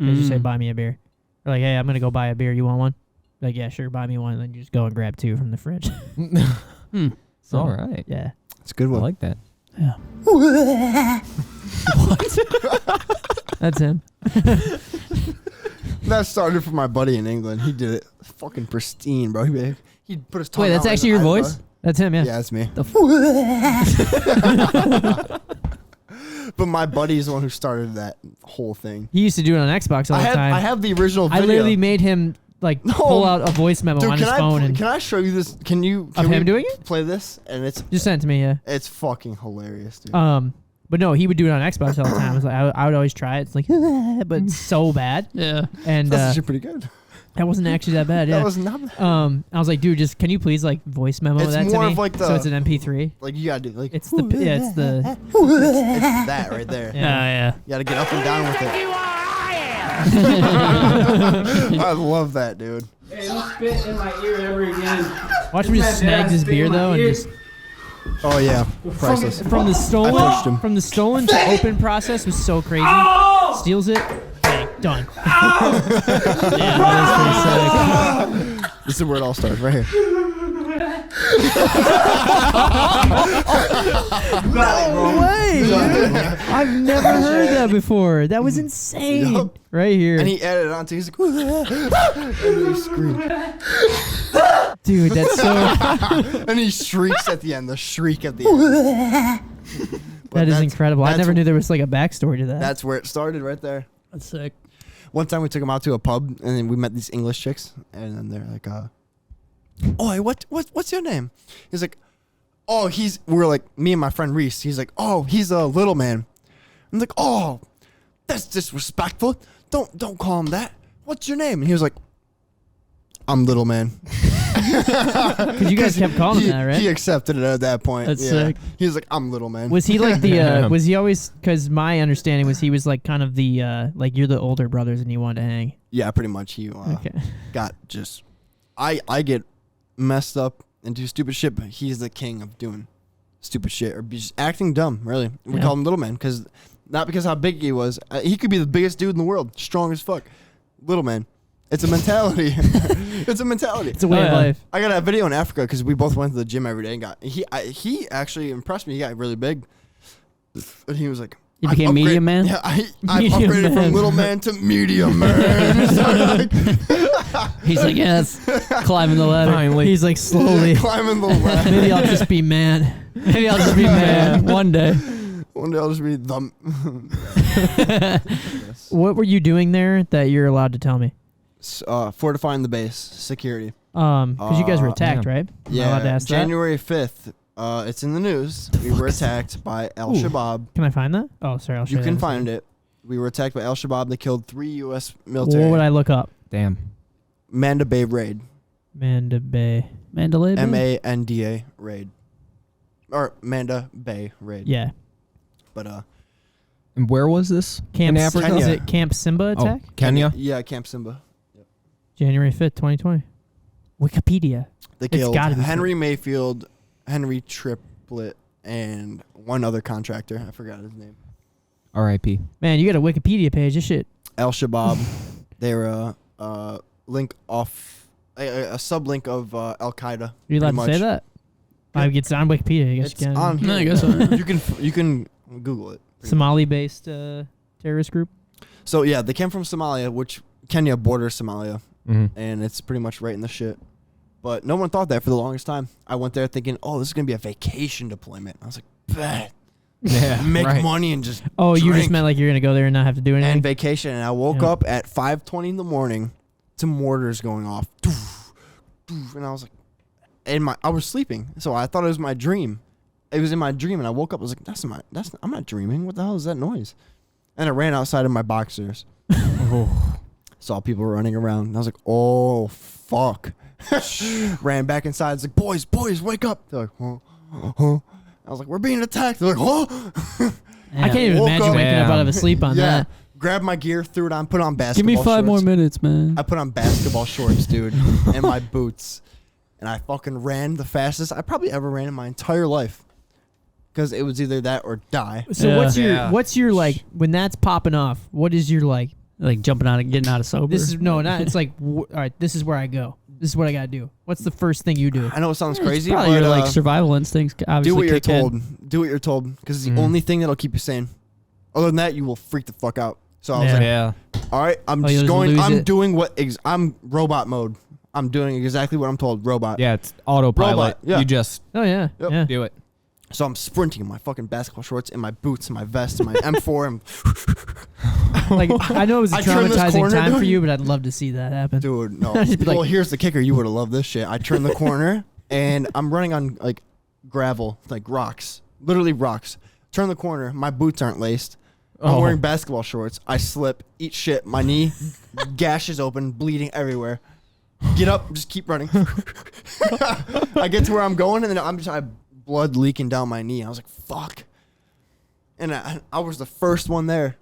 They just say,
Mm.
buy me a beer. They're like, hey, I'm going to go buy a beer. You want one? Like, yeah, sure, buy me one. And then you just go and grab 2 from the fridge.
It's all right.
Yeah.
It's a good
I
one.
like that.
Yeah.
That's him.
That started from my buddy in England. He did it fucking pristine, bro. He put his tongue
Wait, that's
out
actually
his
your
eyebrow.
voice?
That's him, yeah.
Yeah, that's me.
The
But my buddy is the one who started that whole thing.
He used to do it on Xbox all the time.
I have the original
I
video.
literally made him pull out a voice memo
Dude,
on his phone and
can I show you this? Can
of
we
him doing it?
play this? And it's
Just send it to me, yeah.
fucking hilarious, dude.
But no, he would do it on Xbox all the time. It was like I would always try it. It's like, but it's so bad.
yeah.
And
That's actually pretty good.
That wasn't actually that bad. Yeah.
That was not.
I was like, dude, just can you please like voice memo
It's
that to
more
me?
of like
So
the-
it's an MP3.
Like you gotta do like
It's the it's the
it's that right there.
Yeah.
You gotta get up and down with it. I love that, dude.
Hey, don't spit in my ear ever again.
Watch me just snag this beer though and just
Oh yeah, priceless.
from the
punched him.
stolen to open process was so crazy. Steals it, bang, done. Yeah, that is pretty sick.
This is where it all starts, right here.
No way! I've never heard that before. That was insane.
Yup.
Right here.
And he added it onto. He's like, and he screamed.
Dude, that's so.
And he shrieks at the end. The shriek at the end. But
That is
that's-
incredible. I
that's-
never knew there was like a backstory to that.
That's where it started, right there.
That's sick.
One time we took him out to a pub, and then we met these English chicks, and then they're like, "Oi, what's your name?" He's like, "Oh, we're like me and my friend Reese." He's like, "Oh, he's a little man." I'm like, "Oh, that's disrespectful. Don't call him that. What's your name?" And he was like, "I'm little man."
Because you guys kept calling him that, right?
He accepted it at that point.
That's
yeah.
sick.
He was like, "I'm little man."
Was he like the? Was he always? Because my understanding was he was like kind of the like you're the older brothers and you wanted to hang.
Yeah, pretty much. He
Okay.
got just. I get messed up and do stupid shit, but he's the king of doing stupid shit or just acting dumb. Really, we
Yeah.
call him little man because not because how big he was. He could be the biggest dude in the world, strong as fuck. Little man. It's a mentality. It's a mentality.
It's a way of life.
I got a video in Africa because we both went to the gym every day and got he actually impressed me. He got really big, and he was like,
You
"I've
became medium
upgraded-
man?
Yeah, I've
Medium
upgraded
man.
from little man to medium man."
He's like, yes, climbing the ladder.
Finally.
He's like slowly.
Climbing the ladder.
Maybe I'll just be man.
Maybe I'll just be man one day.
One day I'll just be the.
What were you doing there that you're allowed to tell me?
Fortifying the base, security.
Because you guys were attacked,
yeah.
right? Am I
Yeah,
allowed to ask that?
January 5th. It's in the news. We were attacked by Al Shabaab.
Can I find that? Oh, sorry. I'll show
You
you.
can
that.
find it. We were attacked by Al Shabaab. They killed 3 U.S. military.
What would I look up?
Damn.
Manda Bay raid.
Manda Bay.
Mandalay Bay?
Manda raid. Or Manda Bay raid.
Yeah.
But
And where was this?
Camp.
In Africa?
Is
Kenya.
it Camp Simba attack?
Oh, Kenya?
Yeah, Camp Simba.
January 5th, 2020. Wikipedia.
They
It's
killed
gotta be
Henry Mayfield, Henry Triplett, and one other contractor. I forgot his name.
R.I.P.
Man, you got a Wikipedia page. This shit.
Al Shabaab. They're a link off a sublink of Al Qaeda.
You allowed to say that? It's on Wikipedia. I guess
It's
you can.
on.
No, I guess so.
You can Google it.
Somali-based terrorist group.
So yeah, they came from Somalia, which Kenya borders Somalia, and it's pretty much right in the shit. But no one thought that for the longest time. I went there thinking, oh, this is gonna be a vacation deployment. I was like, bet.
Yeah.
Make
right.
money and just
Oh, you just
drink
meant like you're gonna go there and not have to do anything.
and vacation. And I woke
Yeah.
up at 5:20 in the morning to mortars going off, doof, doof, and I was like, I was sleeping, so I thought it was my dream. It was in my dream, and I woke up. I was like, I'm not dreaming. What the hell is that noise? And I ran outside of my boxers. Saw people running around. And I was like, oh fuck. Ran back inside. It's like, boys, wake up. They're like, huh? I was like, we're being attacked. They're like, huh?
I can't even
Woke
imagine
up-
waking up out of a sleep on
Yeah.
that.
Grabbed my gear, threw it on, put on
Give
basketball
me 5 more
shorts.
minutes, man.
I put on basketball shorts, dude, and my boots. And I fucking ran the fastest I probably ever ran in my entire life. Because it was either that or die.
So
Yeah.
what's your like when that's popping off? What is your like?
Like jumping out and getting out of sober.
This is no, not. It's like all right. This is where I go. This is what I gotta do. What's the first thing you do?
I know it sounds
It's
crazy,
probably
but
your like survival instincts. Obviously
do what you're
kick in.
told. Do what you're told. Because it's the only thing that'll keep you sane. Other than that, you will freak the fuck out. So I was like,
Yeah.
all right, I'm
Oh, you'll
just
just
going.
lose
I'm
it.
doing what? I'm robot mode. I'm doing exactly what I'm told. Robot.
Yeah, it's autopilot.
Robot, yeah.
You just
Oh yeah,
Yep.
yeah.
do it.
So I'm sprinting in my fucking basketball shorts, in my boots, in my vest, in my M4.
Like I know it was a
I turned this
traumatizing
corner,
time for
dude.
you, but I'd love to see that happen.
Dude, no.
I'd just be like-
Well, here's the kicker. You would have loved this shit. I turned the corner, and I'm running on, like, gravel, like rocks. Literally rocks. Turn the corner. My boots aren't laced. I'm
Oh.
wearing basketball shorts. I slip, eat shit. My knee gashes open, bleeding everywhere. get up, just keep running. I get to where I'm going, and then I have blood leaking down my knee. I was like, fuck. And I was the first one there.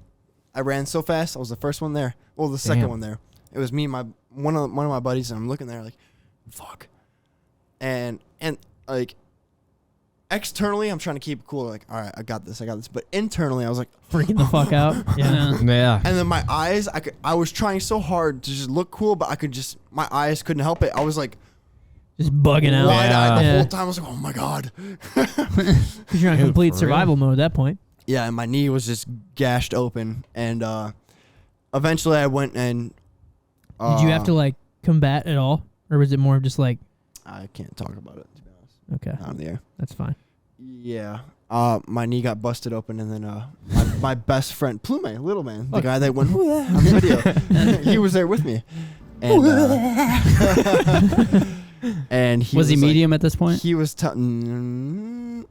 I ran so fast. I was the first one there. Well, the second one there. It was me and one of my buddies, and I'm looking there like, fuck. And like, externally, I'm trying to keep it cool. Like, all right, I got this. But internally, I was like,
freaking the fuck out. Yeah.
Yeah.
And then my eyes, I was trying so hard to just look cool, but my eyes couldn't help it. I was like,
just bugging out.
Wide-eyed the whole time. I was like, oh my God.
Because you're in complete survival mode at that point.
Yeah, and my knee was just gashed open. And eventually I went and...
Did you have to, like, combat at all? Or was it more of just like...
I can't talk about it, to be honest.
Okay.
Not on the air.
That's fine.
Yeah. My knee got busted open, and then my best friend, Plume, little man, the guy that went on the video, he was there with me. And, and he
was he
like,
medium at this point?
He was
Small?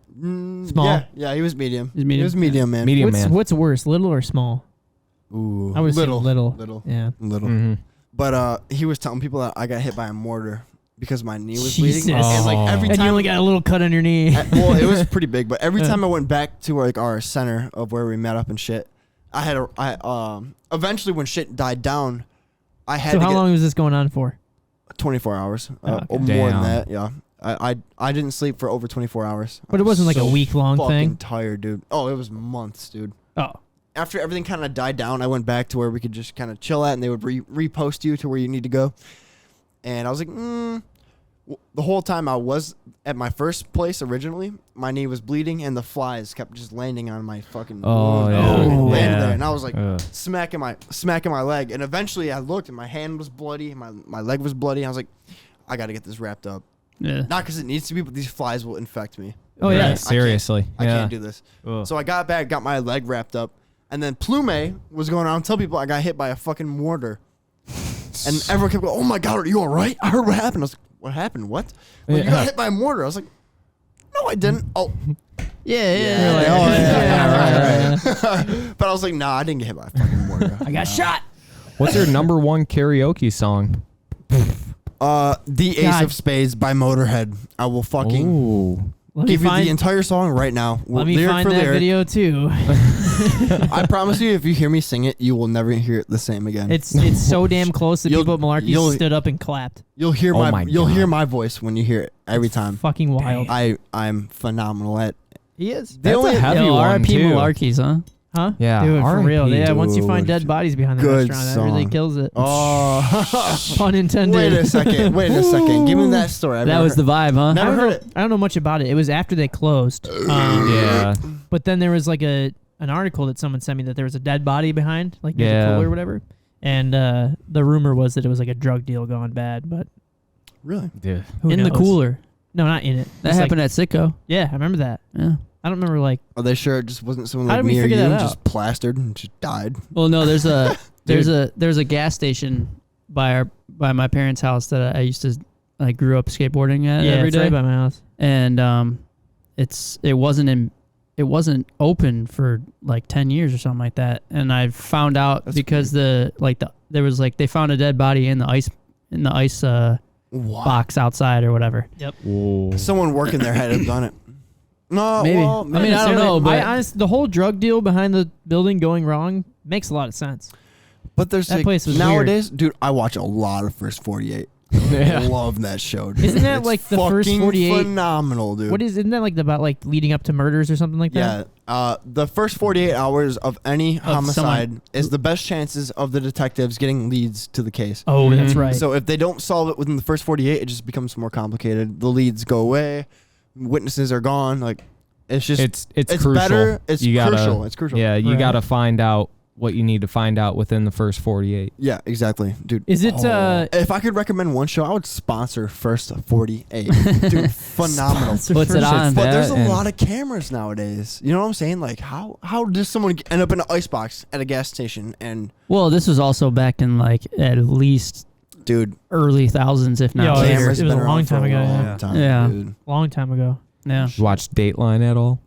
Yeah, he was medium.
He's medium?
He was medium, man.
Medium man.
What's worse, little or small?
Ooh,
I would say little.
Little.
Yeah.
Little.
Mm-hmm.
But he was telling people that I got hit by a mortar because my knee was
Jesus.
bleeding. And like every
And
time
you only got a little cut on your knee.
well, it was pretty big, but every time I went back to like our center of where we met up and shit, eventually when shit died down, I had
So
to
how
get
long was this going on for?
24 hours
okay.
or more than
Damn.
that. Yeah, I didn't sleep for over 24 hours.
But it wasn't like a week-long
fucking
thing?
Tired, dude. Oh, it was months, dude.
Oh.
After everything kind of died down, I went back to where we could just kind of chill at, and they would repost you to where you need to go. And I was like, the whole time I was at my first place originally, my knee was bleeding, and the flies kept just landing on my fucking wound. Landed there, and I was like smacking my leg. And eventually, I looked, and my hand was bloody, my leg was bloody. I was like, I got to get this wrapped up.
Yeah.
Not because it needs to be, but these flies will infect me.
Oh, yeah.
Seriously.
I can't do this.
Ugh.
So I got back, got my leg wrapped up, and then Plume was going around telling people I got hit by a fucking mortar. And everyone kept going, oh my God, are you all right? I heard what happened. I was like, what happened? What? Like, you got hit by a mortar. I was like, no, I didn't. Oh.
Yeah.
Like,
oh, yeah.
But I was like, nah, I didn't get hit by a fucking mortar.
I got shot.
What's your number one karaoke song?
The Ace of Spades by Motorhead. I will fucking
Ooh.
give you the entire song right now.
Let me
lyric
find
for
that
lyric.
video too.
I promise you, if you hear me sing it, you will never hear it the same again.
It's so damn close that
You'll-
people at Malarkey
you'll-
stood up and clapped.
You'll hear
Oh
my
my
you'll
God.
hear my voice when you hear it every time.
Fucking wild.
I'm phenomenal at.
He is.
That's
only-
a heavy
Yo,
one,
R.I.P.
too.
Malarkey's, huh?
Huh?
Yeah,
Dude, for
R.I.P.,
real. Yeah, once you find
dude.
dead bodies behind the
Good
restaurant, that really
song.
kills it.
Oh,
Pun intended.
wait a second. Give me that story. I've
That
never
was the
heard-
vibe, huh?
Never
I don't
heard
know.
it.
I don't know much about it. It was after they closed.
Yeah.
But then there was like an article that someone sent me that there was a dead body behind, like near the
Yeah.
pool or whatever. And the rumor was that it was like a drug deal gone bad, but
Really?
Dude.
who
In the
knows?
cooler.
No, not in it.
That
It's
happened at Sitco.
yeah, I remember that.
Yeah.
I don't remember like
Are they sure it just wasn't someone
How
like
did we
me or
figure
you
that
just
out?
plastered and just died?
Well, no, there's a there's a gas station by my parents' house that I used to grew up skateboarding at every
it's
day,
right by my house.
and it wasn't open for like 10 years or something like that, and I found out
That's
because they found a dead body in the ice
What?
box outside or whatever.
Ooh.
Someone working there had to have done it. No,
Maybe.
well,
I mean, I don't know, but
the whole drug deal behind the building going wrong makes a lot of sense.
but there's
that
like,
place was
nowadays, dude. I watch a lot of First 48.
Yeah.
I love that show. Dude.
Isn't that
It's
like the First
fucking
48?
Phenomenal, dude.
Isn't that like about like leading up to murders or something like that?
Yeah, the first 48 hours of any homicide
someone-
is the best chances of the detectives getting leads to the case.
Oh, that's
Mhm.
right.
So if they don't solve it within the first 48, it just becomes more complicated. The leads go away, witnesses are gone. Like it's just
It's
it's
crucial.
better. It's
You gotta-
crucial. It's crucial.
Yeah, you
Right.
got to find out what you need to find out within the first 48.
Yeah, exactly, dude.
Is it,
If I could recommend one show, I would sponsor First 48. Dude, phenomenal.
What's it on?
But there's a
and-
lot of cameras nowadays. You know what I'm saying? Like, how does someone end up in an icebox at a gas station? And
Well, this was also back in like at least
dude,
early thousands, if
Yeah,
not
it was-
later.
cameras
it was
been
a
around
long
for
time ago,
long
yeah.
time,
Yeah.
dude.
Long time ago.
Yeah.
You watch Dateline at all?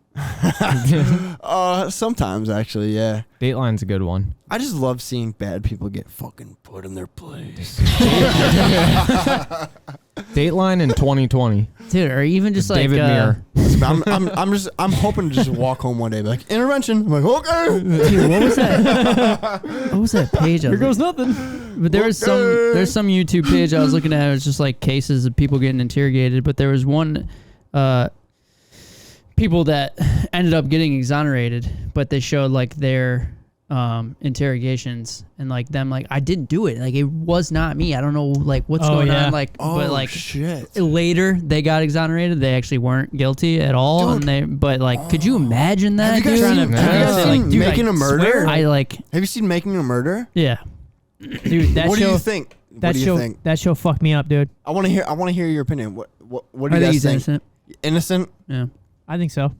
Sometimes actually, yeah.
Dateline's a good one.
I just love seeing bad people get fucking put in their place.
Dateline in 2020.
Dude, or even just like
David Muir.
I'm hoping to just walk home one day, and be like, intervention. I'm like, okay.
Dude, what was that? What was that page?
Here goes nothing.
But there's some YouTube page I was looking at. It was just like cases of people getting interrogated. But there was one people that ended up getting exonerated, but they showed like their interrogations and like them like, I didn't do it. Like it was not me. I don't know like what's going on. Like, but like
shit.
later they got exonerated. They actually weren't guilty at all.
Dude.
And they, but like, could you imagine that?
Have you guys
dude?
seen Making a Murder?
Swear, I like,
Have you seen Making a Murder?
yeah.
Dude, that
What
show,
do you think?
That show fucked me up, dude.
I want to hear your opinion. What do
I
you
think
guys
he's
think?
innocent.
Innocent?
Yeah.
I think so.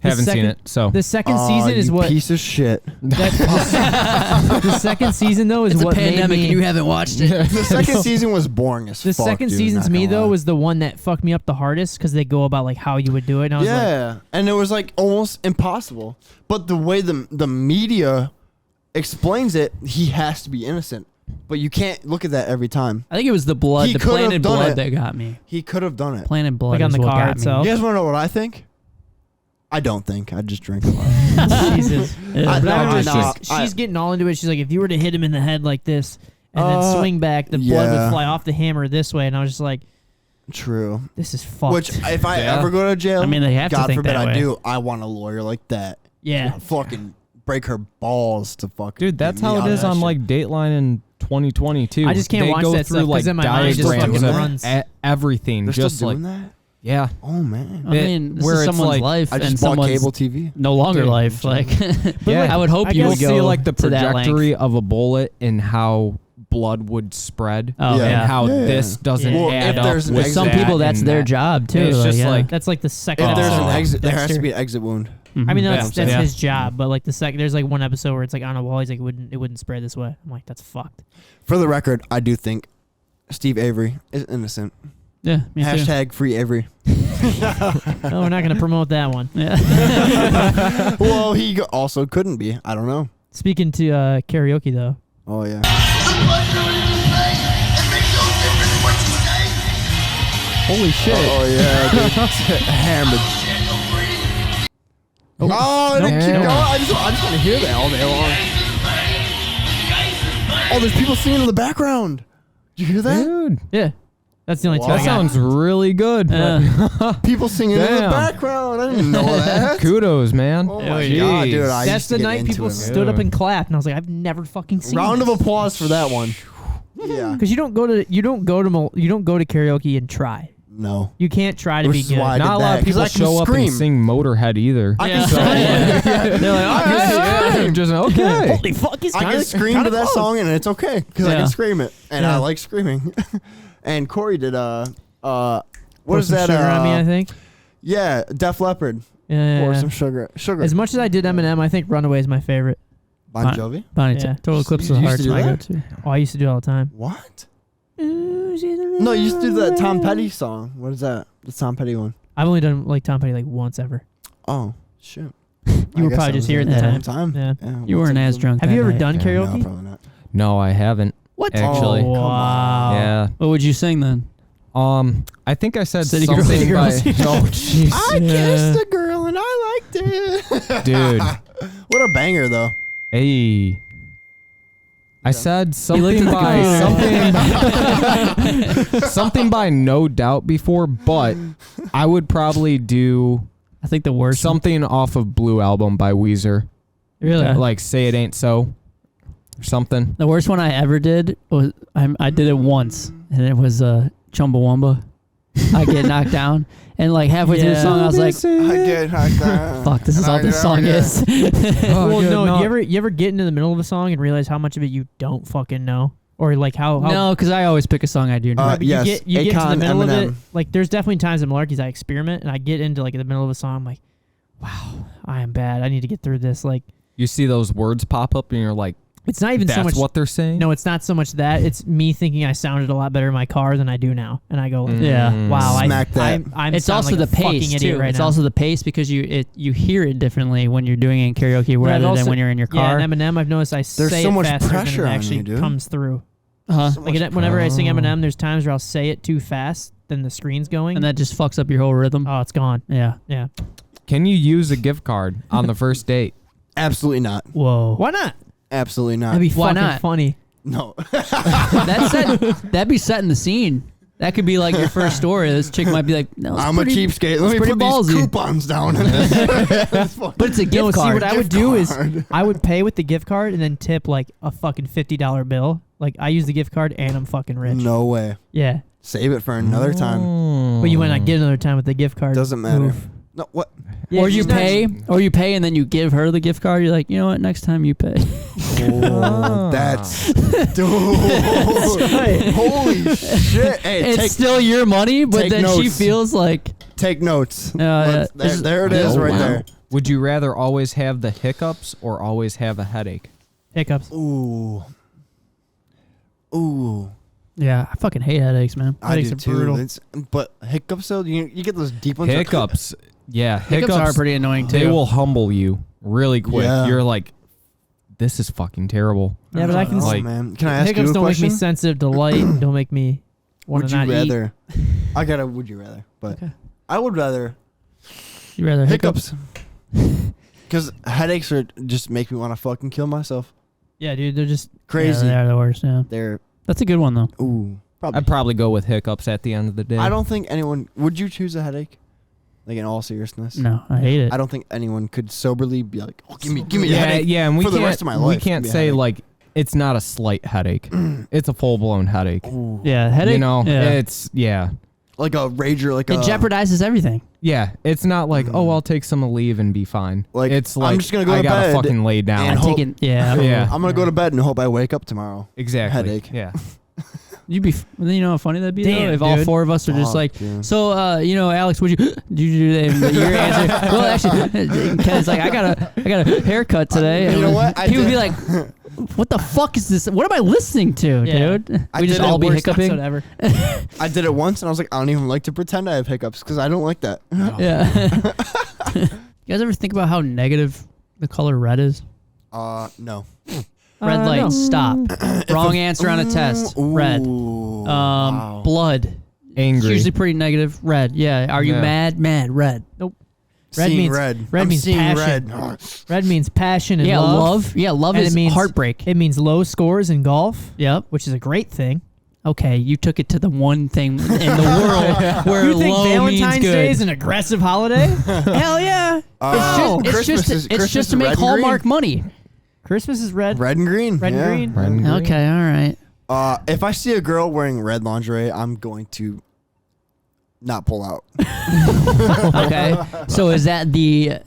Haven't seen it, so.
The second season is
you
what.
piece of shit.
The second season though is
It's
what
a pandemic
made me.
and you haven't watched it.
The second season was boring as
The
fuck.
second
dude,
season
not
to me
gonna
though
lie.
was the one that fucked me up the hardest because they go about like how you would do it, and I was like,
yeah, and it was like almost impossible. But the way the media explains it, he has to be innocent. But you can't look at that every time.
I think it was the blood,
He
the
could have
planted
done
blood
it.
that got me.
He could have done it.
Planted blood
Like on
is
the
what
car
got
itself?
You guys want to know what I think? I don't think. I just drink a lot.
Jesus.
me.
I-
But
no,
I remember
no,
she's getting all into it. She's like, if you were to hit him in the head like this and then swing back, the blood
yeah.
would fly off the hammer this way. And I was just like,
True.
this is fucked.
Which, if I
Yeah.
ever go to jail,
I mean, they have to
God
think
forbid
that
I
way.
do, I want a lawyer like that.
yeah.
Fucking break her balls to fucking.
Dude, that's
get me
how
out
it
of
is
that
on
shit.
like Dateline in 2022.
I just can't
They
watch
go
that
through
stuff 'cause
like
then my mind just
diagrams
fucking
of
runs.
everything.
They're
just
still
like,
doing that?
yeah.
Oh man.
I mean, this
where
is
it's
someone's
like-
life
I
and
just bought
someone's
cable TV.
no longer
Dude,
life. Like,
Yeah.
I would hope
I
you
You'll
would
guess-
go
see like the
to that length.
trajectory of a bullet and how blood would spread.
Oh,
Yeah.
And
yeah.
how
Yeah.
this doesn't
Well,
add
if
up
there's an
with
exit-
Some
that
people, that's
and
their
that.
job too.
It's just
yeah.
like-
That's like the second
If there's
episode.
an exit, there has
Dexter.
to be an exit wound.
Mhm.
I mean,
Yeah.
that's
Yeah.
his job, but like the second, there's like one episode where it's like on a wall. He's like, it wouldn't spread this way. I'm like, that's fucked.
For the record, I do think Steve Avery is innocent.
yeah, me too.
Hashtag free Avery.
No, we're not gonna promote that one.
Yeah.
Well, he also couldn't be. I don't know.
Speaking to karaoke though,
Oh yeah.
Holy shit.
Oh yeah, dude. Hammered. Oh,
Nope.
keep
Damn.
going. I just want to hear that all day long. Oh, there's people singing in the background. Did you hear that?
Dude,
yeah, that's the only two
Wow.
I
that
got.
sounds really good.
People singing in the
Damn.
background. I didn't know that.
Kudos, man.
Oh my god, dude! I
That's
used to
the
get
night
into
people
it, man.
stood up and clapped, and I was like, I've never fucking seen.
Round of
this.
applause for that one. Yeah.
Because you don't go to karaoke and try.
No.
You can't try to
Which
be
is
good.
why I
Not
did
a lot
that,
of
'cause
people
I can
show up
scream.
and sing Motorhead either.
I
Yeah.
can scream.
They're like,
I can scream.
Just okay.
Holy fuck, it's
I can scream to that song and it's okay because I
Yeah.
can scream it and
Yeah.
I like screaming. And Corey did what
Pour
is
some
that?
sugar on me, I think.
Yeah, Def Leppard.
Yeah.
Pour some sugar.
As much as I did Eminem, I think Runaway is my favorite.
Bon Jovi.
Bonnie,
Yeah.
Total Eclipse
You
of the
used to
Heart's
do
my
that?
go-to.
Oh, I used to do it all the time.
What? No, you used to do that Tom Petty song. What is that? The Tom Petty one.
I've only done like Tom Petty like once ever.
Oh shit.
You were probably just here at the time. Yeah.
You weren't as drunk.
Have
that
you ever
night.
done
No,
karaoke?
probably not.
No, I haven't.
What?
Actually.
Oh,
come
wow.
Yeah.
What would you sing then?
I think I said
City
something
Girls.
by. Oh, jeez.
I kissed a girl and I liked it.
Dude.
What a banger though.
Hey. I said
looked
something
at
by
the
something by No Doubt before, but I would probably do
I think the worst.
something off of Blue Album by Weezer.
Really?
Like Say It Ain't So or something.
The worst one I ever did was I did it once, and it was Chumbawamba. I get knocked down, and like halfway through the
Yeah.
song, I was like,
I get knocked down.
"Fuck, this is all this song is."
Well,
good,
no.
no.
You ever get into the middle of a song and realize how much of it you don't fucking know, or like how
No, because I always pick a song I do know.
Right, but
yes,
you get to the
Akon,
middle of
Eminem.
it. Like there's definitely times in Malarkey's I experiment and I get into like in the middle of a song. I'm like, wow, I am bad. I need to get through this. Like,
You see those words pop up and you're like,
It's not even so
That's
much.
what they're saying?
No, it's not so much that. It's me thinking I sounded a lot better in my car than I do now, and I go, like,
Yeah.
wow,
Smack that.
I'm
It's
sound
also
like
the
a fucking
pace
idiot
too.
right
It's
now.
also the pace because you hear it differently when you're doing it in karaoke
But I've
rather
also-
than when you're in your
Yeah,
car.
and Eminem, I've noticed I
There's
say
so
it
much
faster than
pressure
it
on
actually
you, dude.
comes through.
Uh-huh.
Like whenever I sing Eminem, there's times where I'll say it too fast, then the screen's going.
And that just fucks up your whole rhythm.
Oh, it's gone.
Yeah.
Yeah.
Can you use a gift card on the first date?
Absolutely not.
Whoa.
Why not?
Absolutely not.
That'd be
Why
fucking
not?
funny.
No.
That'd be setting the scene. That could be like your first story. This chick might be like, no, it's
I'm
pretty,
a cheapskate. Let me
pretty
put
ballsy.
these coupons down. This fucking-
But it's a gift
No, see
card.
what I would
Gift
do is
card.
I would pay with the gift card and then tip like a fucking $50 bill. Like I use the gift card and I'm fucking rich.
No way.
Yeah,
Save it for another time.
but you might not get another time with the gift card.
Doesn't matter.
Oof.
No, what?
Yeah,
or you
it's not-
pay and then you give her the gift card. You're like, you know what? Next time you pay.
Oh, that's dude.
right.
Holy shit! Hey,
It's still your money, but
take
then she
notes.
feels like
take notes.
yeah.
There it is,
Oh,
right
wow.
there.
Would you rather always have the hiccups or always have a headache?
hiccups.
Ooh.
Yeah, I fucking hate headaches, man.
I
Headaches
do
are
too.
brutal.
But hiccups though, you get those deep ones.
Hiccups. Yeah,
Hiccups are pretty annoying too.
They will humble you really quick.
Yeah.
You're like, this is fucking terrible.
Yeah, but I can.
Oh
Like-
man, can I ask
Hiccups
you a
don't
question?
make me sensitive to light. Don't make me want
Would
to
you
not eat.
rather? I got a would you rather, but
Okay.
I would rather
You rather hiccups?
hiccups. Because headaches are just make me want to fucking kill myself.
Yeah, dude, they're just
Crazy.
Yeah, they're the worst. Yeah,
They're
that's a good one though.
ooh. Probably.
I'd probably go with hiccups at the end of the day.
I don't think anyone would. You choose a headache? Like in all seriousness.
No, I hate it.
I don't think anyone could soberly be like, "Oh, give me a
Yeah,
headache."
yeah, and we
for the
can't.
rest of my
we
life,
can't
give me a
say
headache.
like it's not a slight headache. It's a full blown headache.
Ooh.
Yeah, headache.
You know,
yeah.
it's
Like a rager, like
It
a
jeopardizes everything.
yeah. It's not like I'll take some leave and be fine.
Like,
it's
I'm
like
just gonna go
I
to
gotta
bed
fucking lay down.
and
I
hope-
take it. Yeah,
Yeah.
I'm gonna go to bed and hope I wake up tomorrow.
Exactly.
Headache.
Yeah.
you'd be. You know how funny that'd be
Damn,
though, if all
dude.
four of us are just
Fuck,
like.
dude.
So, Alex, would you did you do that? Your answer. Well, actually, Ken's like, I got a haircut today.
You know what? I
He would
did-
be like, what the fuck is this? What am I listening to,
Yeah.
dude?
I
We just
did it
all be
worst episode
hiccuping.
ever.
I did it once and I was like, I don't even like to pretend I have hiccups because I don't like that.
Yeah. You guys ever think about how negative the color red is?
No.
Red light,
no.
stop. Wrong answer on a test. Red.
Ooh, wow.
Blood. It's
Angry.
usually pretty negative. Red. Yeah. Are you
Yeah.
mad? Mad. Red.
Nope. Red
Seeing
means
red.
red
I'm
means
seeing
passion.
red.
Red means passion and
Yeah.
love.
Yeah. Love
And
is
it means
heartbreak.
It means low scores in golf,
Yep.
which is a great thing.
Okay. You took it to the one thing in the world where
You think
low
Valentine's
means good.
Day is an aggressive holiday?
Hell yeah.
Christmas
It's
is
just
Christmas
to make
red and green.
Hallmark money.
Christmas is red.
Red and green.
Red and
yeah.
green.
Red and green.
Okay. All right.
If I see a girl wearing red lingerie, I'm going to not pull out.
Okay. So is that the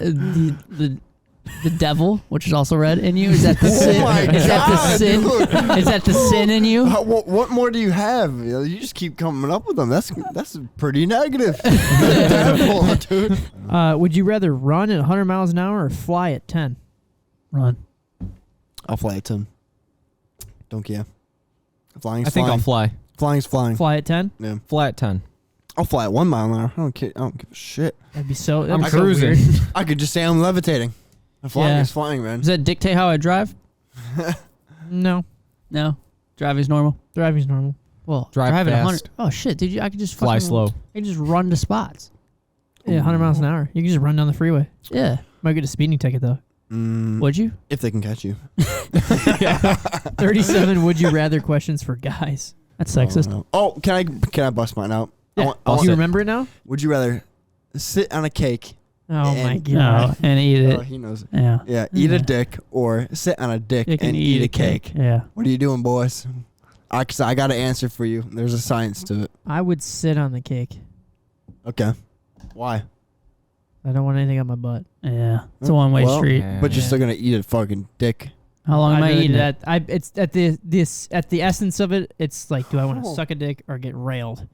devil, which is also red in you? Is that the sin?
my
Is that the
God,
sin?
dude.
Is that the sin in you?
What more do you have? You just keep coming up with them. That's pretty negative. The devil, dude.
Would you rather run at 100 miles an hour or fly at 10?
Run.
I'll fly at 10. Don't care. Flying's
I think
flying.
I'll fly.
Flying's flying.
Fly at 10?
Yeah.
Fly at 10.
I'll fly at 1 mile an hour. I don't care. I don't give a shit.
That'd be so.
I'm
that'd be so
cruising.
weird.
I could just say I'm levitating. And flying
Yeah.
is flying, man.
Does that dictate how I drive?
No,
No. Driving's normal.
driving's normal.
Well,
Drive
driving
fast.
100. Oh shit, dude! I could just
Fly
fucking-
slow.
I could just run to spots.
Yeah, 100 miles an hour. You can just run down the freeway.
Yeah.
Might get a speeding ticket though.
Would you?
If they can catch you.
37 would you rather questions for guys.
That's sexist.
No. Oh, can I bust mine out?
Yeah.
I
Do you remember it now?
Would you rather sit on a cake?
Oh my
And-
god.
No, and eat
Oh,
it.
he knows it.
Yeah.
Yeah, eat a
Yeah.
dick or sit on a dick
You can
and eat a cake.
Yeah.
What are you doing, boys? I got an answer for you. There's a science to it.
I would sit on the cake.
Okay. Why?
I don't want anything on my butt.
Yeah. It's a one-way
Well,
street.
But you're
Yeah.
still gonna eat a fucking dick.
How long am I
I'd rather
eating
do
it?
that. It's at the essence of it. It's like, do I want to suck a dick or get railed?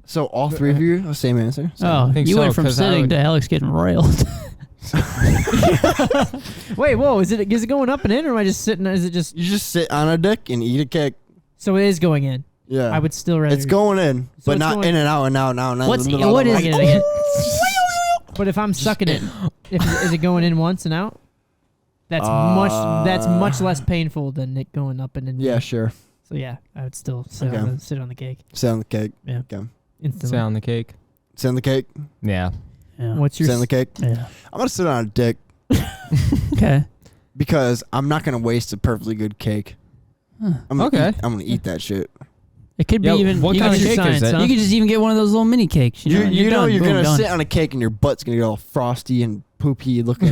So all three of you have the same answer? So
Oh,
I think
you
so,
went from
'cause I
sitting
would-
to Alex getting railed.
Wait, whoa! Is it going up and in, or am I just sitting? Is it just?
You just sit on a dick and eat a cake.
So it is going in.
Yeah.
I would still rather.
It's going in,
So
but
it's
not
going-
in and out and out and out. And out.
What's-
What is it? But if I'm sucking it, is it going in once and out? That's much less painful than it going up and in.
Yeah, sure.
So yeah, I would still sit
Okay.
on the cake.
Sit on the cake.
Yeah.
Okay.
Instantly.
Sit on the cake.
Sit on the cake.
Yeah.
Yeah.
What's your
Sit on the cake.
Yeah.
I'm gonna sit on a dick
Okay.
because I'm not gonna waste a perfectly good cake. I'm gonna
Okay.
I'm gonna eat that shit.
It could be
Yeah,
even.
what
you
kind
could
of
just-
cake is it?
huh?
You could just even get one of those little mini cakes. You know,
You're
done. Boom,
gonna
done.
sit on a cake and your butt's gonna get all frosty and poopy looking.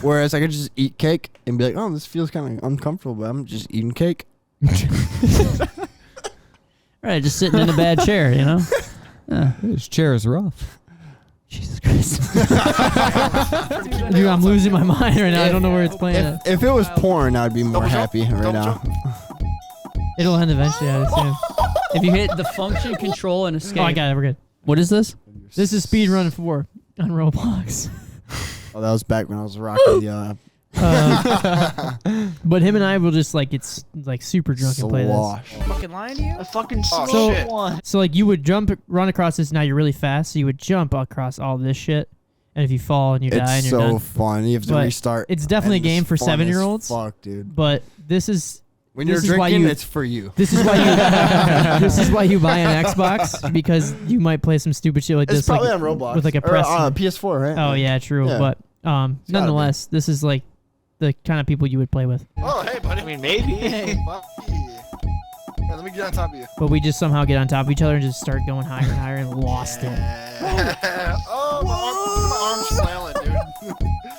Whereas I could just eat cake and be like, oh, this feels kind of uncomfortable, but I'm just eating cake.
Right, just sitting in a bad chair, you know? Yeah.
This chair is rough.
Jesus Christ.
Dude, I'm losing my mind right now. I don't know where it's playing at.
If it was porn, I'd be more happy right now.
It'll end eventually, I assume.
If you hit the function, control, and escape.
Oh, I got it. We're good.
What is this?
This is Speedrun 4 on Roblox.
Oh, that was back when I was rocking the
But him and I will just like it's like super drunk and play this.
slosh.
Fucking lying to you? I fucking
So-
shit.
So like you would run across this. Now you're really fast, so you would jump across all this shit. And if you fall and you die and
It's
you're
so
done.
fun. You have to
But
restart.
it's definitely
and
a game
it's
for
fun as
7-year-olds.
Fuck, dude.
But this is
When
this
you're
is why
drinking,
you-
it's for you.
this is why you this is why you buy an Xbox, because you might play some stupid shit like
It's
this,
probably
like,
on Roblox
with like a
or,
press.
PS4, right?
Oh yeah, true.
Yeah.
But
gotta
nonetheless, this is like the kind of people you would play with.
Oh, hey, buddy. I mean, maybe.
Yeah, let me get on top of you.
But we just somehow get on top of each other and just start going higher and higher and lost it.
Oh, my arm's flailing, dude.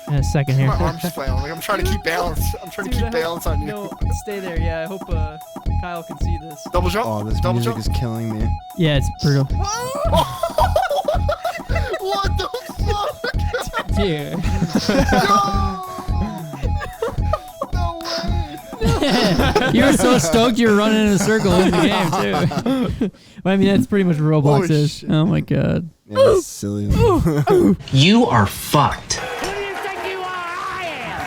In a second here.
My arm's flailing. Like I'm trying to keep balance. I'm trying to keep balance on you.
No, stay there. Yeah, I hope Kyle can see this.
Double jump.
Oh, this
Double
music
jump.
is killing me.
Yeah, it's brutal.
What the fuck?
Dude.
No way.
You were so stoked you were running in a circle in the game, too.
Well, I mean, that's pretty much what Roblox
Holy
is.
shit.
Oh, my God.
Yeah, that's silly.
You are fucked.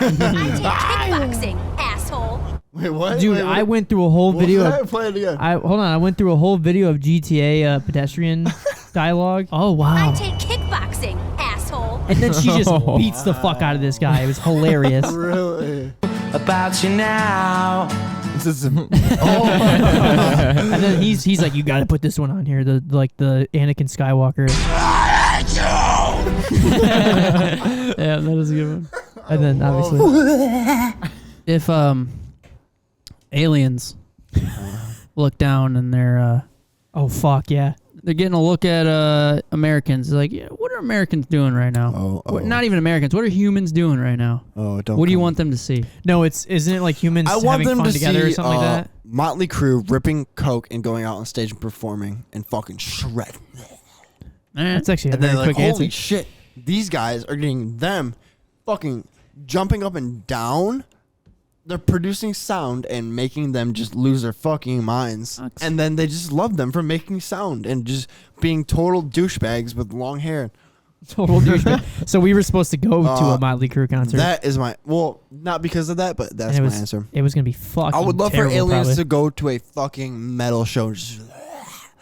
I take kickboxing, asshole.
Wait, what?
Dude,
Wait, what?
I went through a whole
What
video
was that?
of
Play it again.
I went through a whole video of GTA pedestrian dialogue.
Oh,
I
wow.
take kickboxing, asshole.
And then she just beats the fuck out of this guy. It was hilarious.
Really?
About you now.
This is
And then he's like, you got to put this one on here, the Anakin Skywalker.
Yeah, that is a good one.
And then obviously,
If aliens look down and they're
oh fuck yeah,
getting a look at Americans, like, yeah, what are Americans doing right now?
Oh,
What, not even Americans. What are humans doing right now?
Oh, don't.
What do you
come.
want them to see?
no, isn't it like humans
I want
having
them
fun
to
together
see
or something like that?
Motley Crue ripping coke and going out on stage and performing and fucking shred.
That's actually a
And then
very
like,
quick
holy
answer.
shit, these guys are getting them fucking jumping up and down. They're producing sound and making them just lose their fucking minds.
Sucks.
And then they just love them for making sound and just being total douchebags with long hair.
Total douchebag. So we were supposed to go to a Motley Crue concert.
That is my, well, not because of that, but that's
and
my
it was,
answer.
It was gonna be fucking.
I would love for
terrible,
aliens
probably.
to go to a fucking metal show. Just,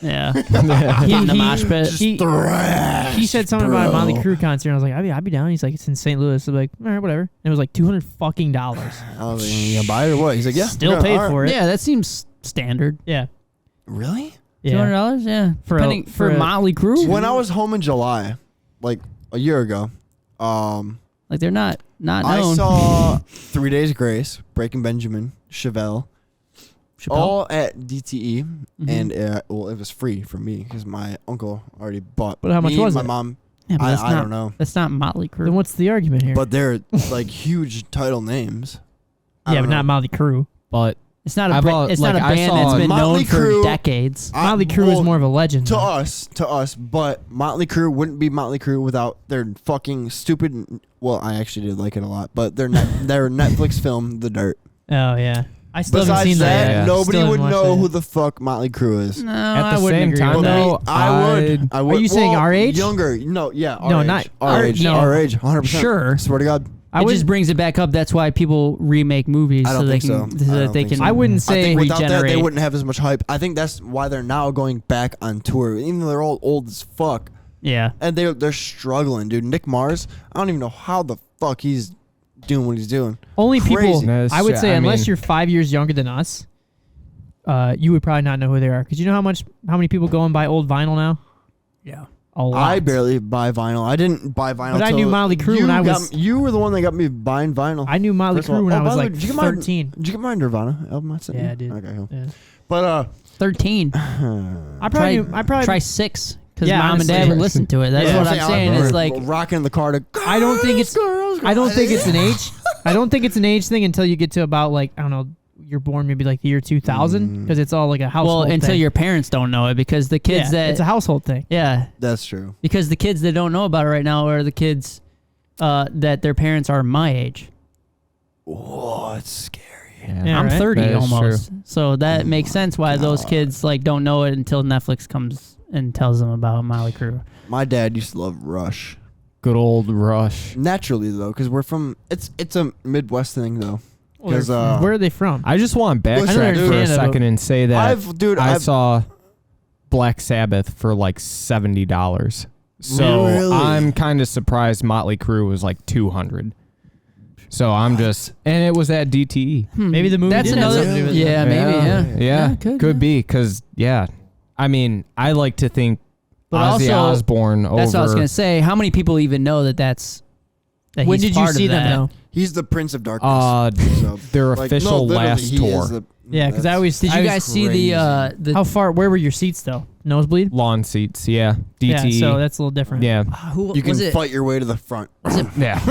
Yeah. Getting the mosh pit.
He said something about a Motley Crue concert, and I was like, I'd be down. He's like, it's in St. Louis. I'm like, all right, whatever. And it was like $200 fucking.
I was like, you gonna buy it or what? He's like, yeah.
Still
yeah,
paid
all right.
for it.
Yeah, that seems standard.
Yeah.
Really?
Yeah.
$200? Yeah.
For a-
Depending,
for
for
a-
Motley Crue?
When I was home in July, like a year ago,
Like, they're not known.
I saw 3 Days Grace, Breaking Benjamin, Chevelle, all at DTE, and well, it was free for me because my uncle already bought.
But how much
me,
was
my
it?
mom?
Yeah, but that's
I
not,
don't know,
That's not Motley Crue.
Then what's the argument here?
but they're like huge title names. I
yeah,
don't
but not
know.
Motley Crue.
But
It's not a
I've
bra-
al-
it's
like,
not a
I
band
saw
that's been
Motley
known for
Crue-
decades.
Motley Crue is more of a legend.
to
though.
us, but Motley Crue wouldn't be Motley Crue without their fucking stupid. Well, I actually did like it a lot, but their Netflix film, The Dirt.
Oh yeah, I still haven't
Besides
seen
that,
that.
Yeah.
nobody
Still
would
haven't
know
watched
who
that.
the fuck Motley Crue is.
No,
At
I
the
wouldn't
same
agree
time,
with that.
though,
I would.
Are you saying our age?
Younger. No, yeah. Our
No,
age.
not
our
our-
age.
no.
Our age. 100%.
Sure.
Swear to God.
I
It
would.
just brings it back up. That's why people remake movies
I
so
don't
they
think
can
so.
so
I
that
don't
they
think
can.
so.
I wouldn't
I
say
think without that, they
regenerate.
wouldn't have as much hype. I think that's why they're now going back on tour, even though they're all old as fuck.
Yeah.
And they're struggling, dude. Nick Mars, I don't even know how the fuck he's doing what he's doing.
Only people.
Crazy.
No,
I would
it's-
say
I
unless
mean-
you're 5 years younger than us, you would probably not know who they are. Because you know how many people go and buy old vinyl now?
Yeah.
A lot.
I barely buy vinyl. I didn't buy vinyl.
But I
till
knew Motley Crue
you
when I
got-
was-
You were the one that got me buying vinyl.
I knew Motley
First of all-
Crue when I
by
was
the way,
like
did you get my-
13.
Did you get my Nirvana album? I sent
Yeah,
you?
I did.
Okay, cool.
Yeah.
But
13.
I probably.
Try 6 because
Yeah,
mom and dad
honestly.
would listen to it. That's
Yeah.
what I'm saying. Is like
rocking in the car to.
I don't think it's.
Girls,
I don't think it's an age. I don't think it's an age thing until you get to about like I don't know. You're born maybe like the year 2000 because it's all like a household.
well until
thing.
your parents don't know it because the kids that
it's a household thing.
yeah
That's true.
because the kids that don't know about it right now are the kids that their parents are my age.
Oh, it's scary.
Yeah,
I'm
right?
30
That is
almost, so that makes sense why those kids like don't know it until Netflix comes and tells them about Motley Crue.
My dad used to love Rush.
Good old Rush.
Naturally though, because we're from. It's a Midwest thing though.
Well,
Because
where are they from?
I just want to
Listen,
backtrack
dude.
for a
Canada,
second and say that I
I've
saw Black Sabbath for like $70. So
Really?
I'm kind of surprised Motley Crue was like $200. So I'm just, and it was at DTE.
Maybe the movie.
That's
did have
another.
something to do with it.
Yeah, maybe. Yeah.
could be because I mean, I like to think
But
Ozzy
also,
Osbourne over.
That's what I was gonna say. How many people even know that that's? That
When
he's
did you
part
see
of
them
that?
though?
He's the Prince of Darkness. So,
their
like,
official
literally,
last
he
tour.
is the-
Yeah, because I
that's-
always.
Did
I
you
was-
guys see the?
How far? Where were your seats though? Nosebleed.
Lawn seats, yeah. DTE.
Yeah, so that's a little different.
yeah.
Who
You can
was it?
fight your way to the front.
Yeah.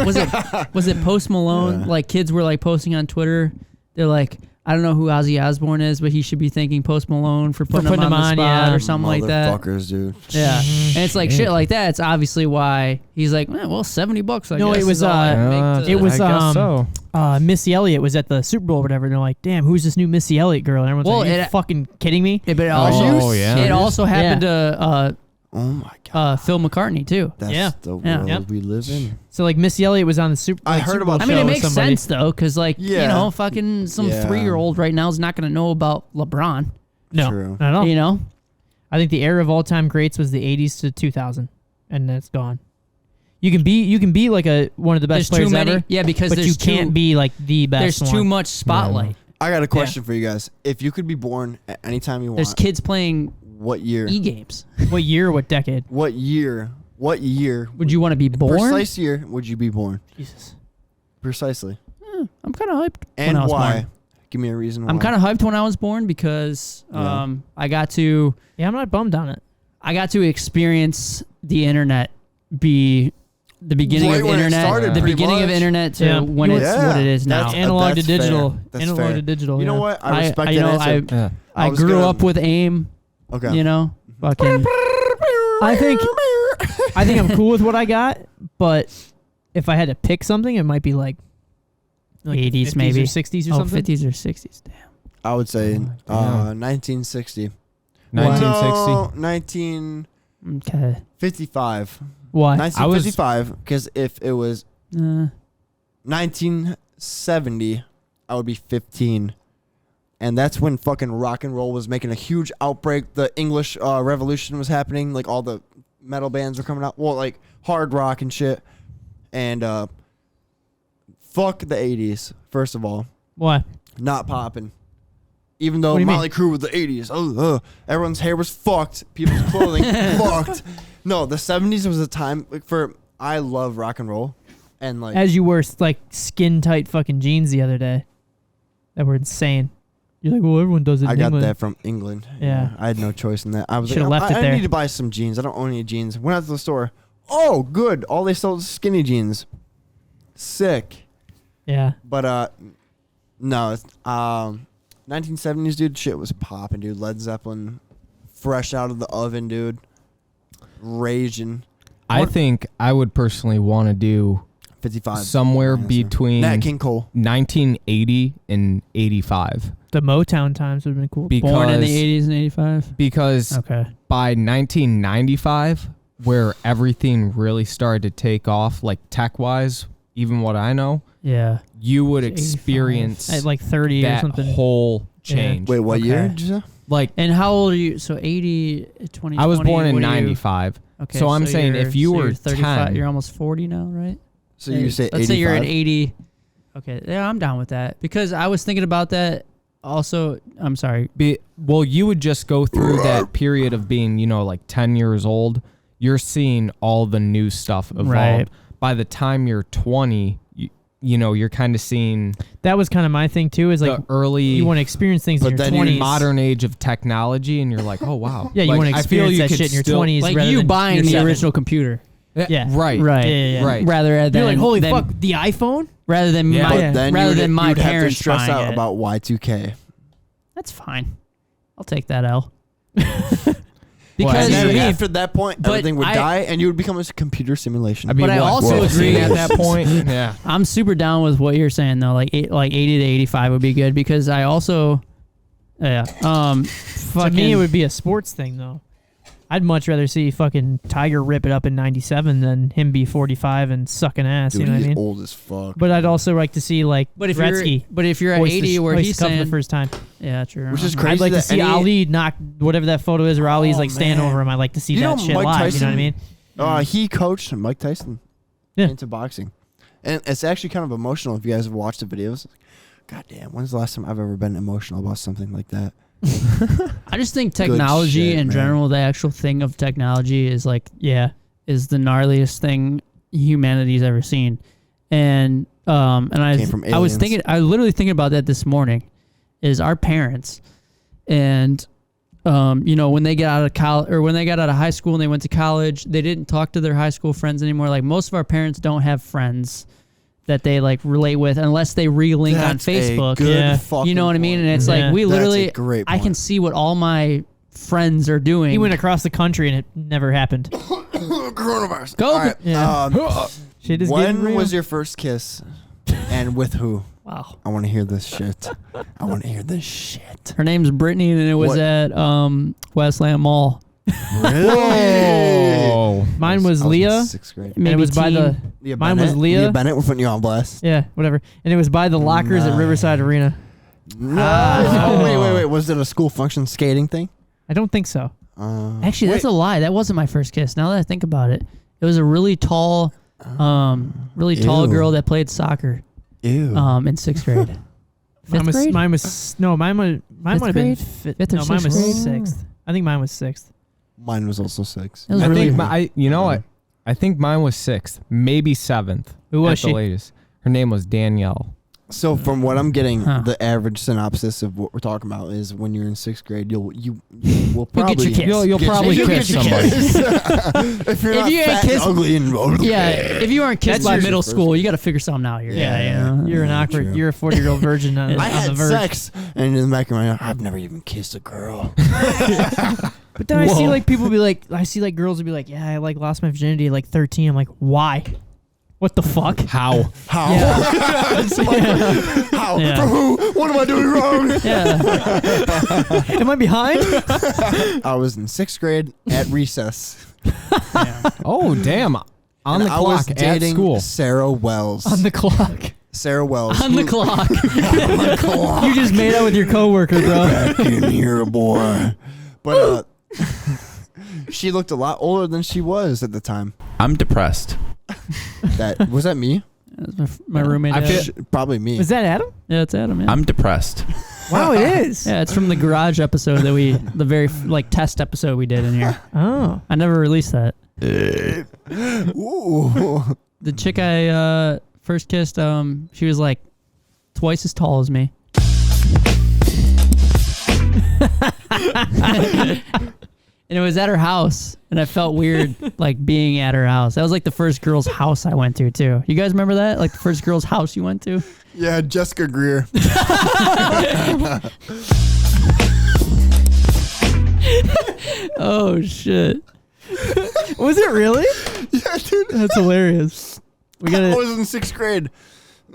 Was it Post Malone?
Yeah.
Like kids were like posting on Twitter. They're like, I don't know who Ozzy Osbourne is, but he should be thanking Post Malone for putting him on the spot
yeah.
or something like that.
Motherfuckers, dude.
Yeah, and it's like shit like that. It's obviously why he's like, well, $70. I
No,
guess
it was,
is all I make to-"
it was,
I guess so.
Missy Elliott was at the Super Bowl or whatever, and they're like, "Damn, who's this new Missy Elliott girl?" And everyone's
Well,
like, "Are you
it-
fucking kidding me?"
Yeah, but it
Oh,
also,
yeah.
it also happened to
Oh my god.
Phil McCartney too.
That's
yeah.
the
Yeah.
world
Yep.
we live in.
So like Missy Elliott was on the Super.
I
like,
heard
Super
about
Bowl
I mean,
show
it
with
makes
somebody.
sense though, because like you
Yeah.
know, fucking some
Yeah.
3-year-old right now is not gonna know about LeBron.
No,
True.
not at all.
You know,
I think the era of all time greats was the '80s to 2000, and that's gone. You can be like one of the best
there's too
players
many.
ever,
Yeah, because
but
there's
you can't be like the best.
There's
one.
too much spotlight.
I got a question for you guys. If you could be born at any time you
There's
want,
kids playing
what year?
e-games.
What year? What decade?
What year? What year?
Would you want to be born?
Precise year would you be born?
Jesus.
Precisely.
I'm kind of hyped.
And
when I was
why?
born.
Give me a reason why.
I'm kind of hyped when I was born because
Yeah.
I got to
Yeah, I'm not bummed on it.
experience the internet be the beginning
Right
of
when it
internet,
started,
the
pretty
beginning of
much.
internet to
Yeah.
when
You
it's
know-
what it is now.
That's-
Analog to
that's fair.
digital.
That's
Analog
fair.
to digital.
You know
yeah.
what? I respect
you
that
know,
answer.
Yeah.
I
was
grew
gonna-
up with AIM.
Okay.
You know, fucking.
I think I'm cool with what I got, but if I had to pick something, it might be like
80s
50s
maybe.
or 60s or
Oh,
something.
50s or 60s. Damn.
I would say
damn.
1960.
1960.
No, 1955.
Okay.
Why?
1955, because if it was
Uh,
1970, I would be 15. And that's when fucking rock and roll was making a huge outbreak. The English Revolution was happening. Like, all the metal bands were coming out. Well, like, hard rock and shit. And fuck the 80s, first of all.
Why?
Not popping. Even though
What do you mean?
Motley Crue was the 80s. Everyone's hair was fucked. People's clothing fucked. No, the 70s was a time like, I love rock and roll. And like
As you were like skin tight fucking jeans the other day, that were insane. You're like, well, everyone does it.
I
in
got
England.
that from England.
Yeah.
I had no choice in that. I was
Should've
like,
left it
I
there.
need to buy some jeans. I don't own any jeans. Went out to the store. Oh, good. All they sold is skinny jeans. Sick.
Yeah.
But no, it's 1970s, dude. Shit was popping, dude. Led Zeppelin, fresh out of the oven, dude. Raging.
I think I would personally want to do
55.
somewhere
Answer.
between
Nat King Cole.
1980 and 85.
The Motown times would have been cool.
Because,
Born in the 80s and 85.
Because
Okay.
by 1995, where everything really started to take off, like tech-wise, even what I know,
Yeah.
you would
85.
experience
At like 30 or
that
something.
whole change.
Wait, what
Okay.
year did you say?
Like,
And how old are you? So 80, 20.
I was born in 95.
Okay.
So I'm saying
you're-
if you were
you're 35,
10,
you're almost 40 now, right?
So you say 85?
Let's say you're at 80. Okay. Yeah, I'm down with that because I was thinking about that. Also, I'm sorry.
well, you would just go through that period of being, like 10 years old. You're seeing all the new stuff evolve.
Right.
By the time you're 20, you're kind of seeing
That was kind of my thing too. Is like
the early,
you want to experience things in
But
your
then you're
20s.
modern age of technology, and you're like, oh wow.
Yeah, you
Like,
want to
I feel
experience
you
that
could
shit in your
still-
20s.
Like
rather
you
than
buying
your
the
7.
original computer.
Yeah.
Right.
Right.
Yeah.
Right.
Rather than
You're like, holy
than-
fuck, the iPhone?
Rather than
Yeah.
my
But then
rather
you'd,
than my
you'd have to
parents
stress
buying
out
it.
about Y2K.
That's fine. I'll take that L.
Well,
Because
And then
for me,
after that point,
but
everything would
I-
die, and you would become a computer simulation.
I mean,
But I
what,
also
World
agree-
Series at that point. Yeah.
I'm super down with what you're saying though. Like 80 to 85 would be good because I also, yeah.
To
Fucking,
me, it would be a sports thing though. I'd much rather see fucking Tiger rip it up in 97 than him be 45 and sucking ass.
Dude,
you know what I
he's
mean?
old as fuck.
But I'd also like to see like
But if
Gretzky
you're at
hoist
80 where
hoist
he's
the cup for
saying,
the first time.
yeah, true.
Which is crazy.
I'd like to
that
see
any-
Ali knock whatever that photo is, where Ali's
Oh,
like standing
man.
over him. I'd like to see
You
that
know
shit
Mike
live. You know what I
Tyson?
mean?
He coached Mike Tyson
Yeah.
into boxing. And it's actually kind of emotional if you guys have watched the videos. God damn, when's the last time I've ever been emotional about something like that?
I just think technology
shit,
in
man.
general, the actual thing of technology is like, is the gnarliest thing humanity's ever seen. And
Came from
I was
aliens.
thinking, I was literally thinking about that this morning, is our parents, and when they get out of college or when they got out of high school and they went to college, they didn't talk to their high school friends anymore. Like most of our parents don't have friends that they like relate with unless they relink on
That's a
Facebook.
good fucking
You know what I mean?
point.
And it's
Yeah.
like we
That's a
literally,
great
I can
point.
see what all my friends are doing.
He went across the country and it never happened.
Coronavirus.
Go.
All right,
Yeah. Shit is getting
when
real.
was your first kiss, and with who?
Wow.
I want to hear this shit. I want to hear this shit.
Her name's Brittany, and it was
What?
at Westland Mall.
Really?
Oh.
Mine was
I in
Leah.
6th grade.
And it was by the
Leah
mine
Bennett?
was Leah.
Bennett. We're putting you on blast.
whatever. And it was by the lockers at Riverside Arena.
No. Oh, wait. Was it a school function skating thing?
I don't think so.
Actually, that's a lie. That wasn't my first kiss. Now that I think about it, it was a really tall,
Ew.
girl that played soccer.
Ew.
In 6th grade. Fifth grade?
Mine might have been
grade?
fifth.
Fifth or
No, mine
sixth
was
grade?
6th. I think mine was 6th.
Mine was also 6.
That was
I
really
think what? I think mine was 6th, maybe 7th.
Who was
at
she?
the latest. Her name was Danielle.
So from what I'm getting,
Huh.
the average synopsis of what we're talking about is when you're in 6th grade, you will probably
get your kiss.
You'll
get
probably
your-
kiss
you'll get your
somebody.
kiss. If you're
If
not
you ain't
fat and
kissed-
ugly and
Yeah, if you aren't kissed
That's
by
usually
middle
first.
school, you got to figure something out here.
Yeah.
You're an awkward.
True.
You're a 40-year-old virgin on,
I
on the
had
verge.
sex, and in the back of my mind, I've never even kissed a girl.
But then I see
Whoa.
like people be like, I see like girls would be like, yeah, I like lost my virginity at like 13. I'm like, why? What the fuck?
How?
How?
Yeah.
It's like, how?
Yeah.
For who? What am I doing wrong?
Yeah.
Am I behind?
I was in 6th grade at recess.
Oh, damn. On
and
the
I was
clock at
dating
school.
Sarah Wells.
On the clock.
Sarah Wells.
On the clock.
On the clock.
You just made out with your coworker, bro.
Back in here, boy. But she looked a lot older than she was at the time.
I'm depressed.
Was that me?
That's my roommate.
I
Adam.
feel-
Probably me.
Was that Adam?
Yeah, it's Adam. Yeah.
I'm depressed.
Wow, it is.
Yeah, it's from the garage episode that the very test episode we did in here.
Oh.
I never released that.
Ooh.
The chick I first kissed, she was like twice as tall as me. And it was at her house, and I felt weird like being at her house. That was like the first girl's house I went to too. You guys remember that? Like the first girl's house you went to?
Yeah, Jessica Greer.
Oh shit.
Was it really?
Yeah, dude.
That's hilarious. We
I
gotta.
was in 6th grade.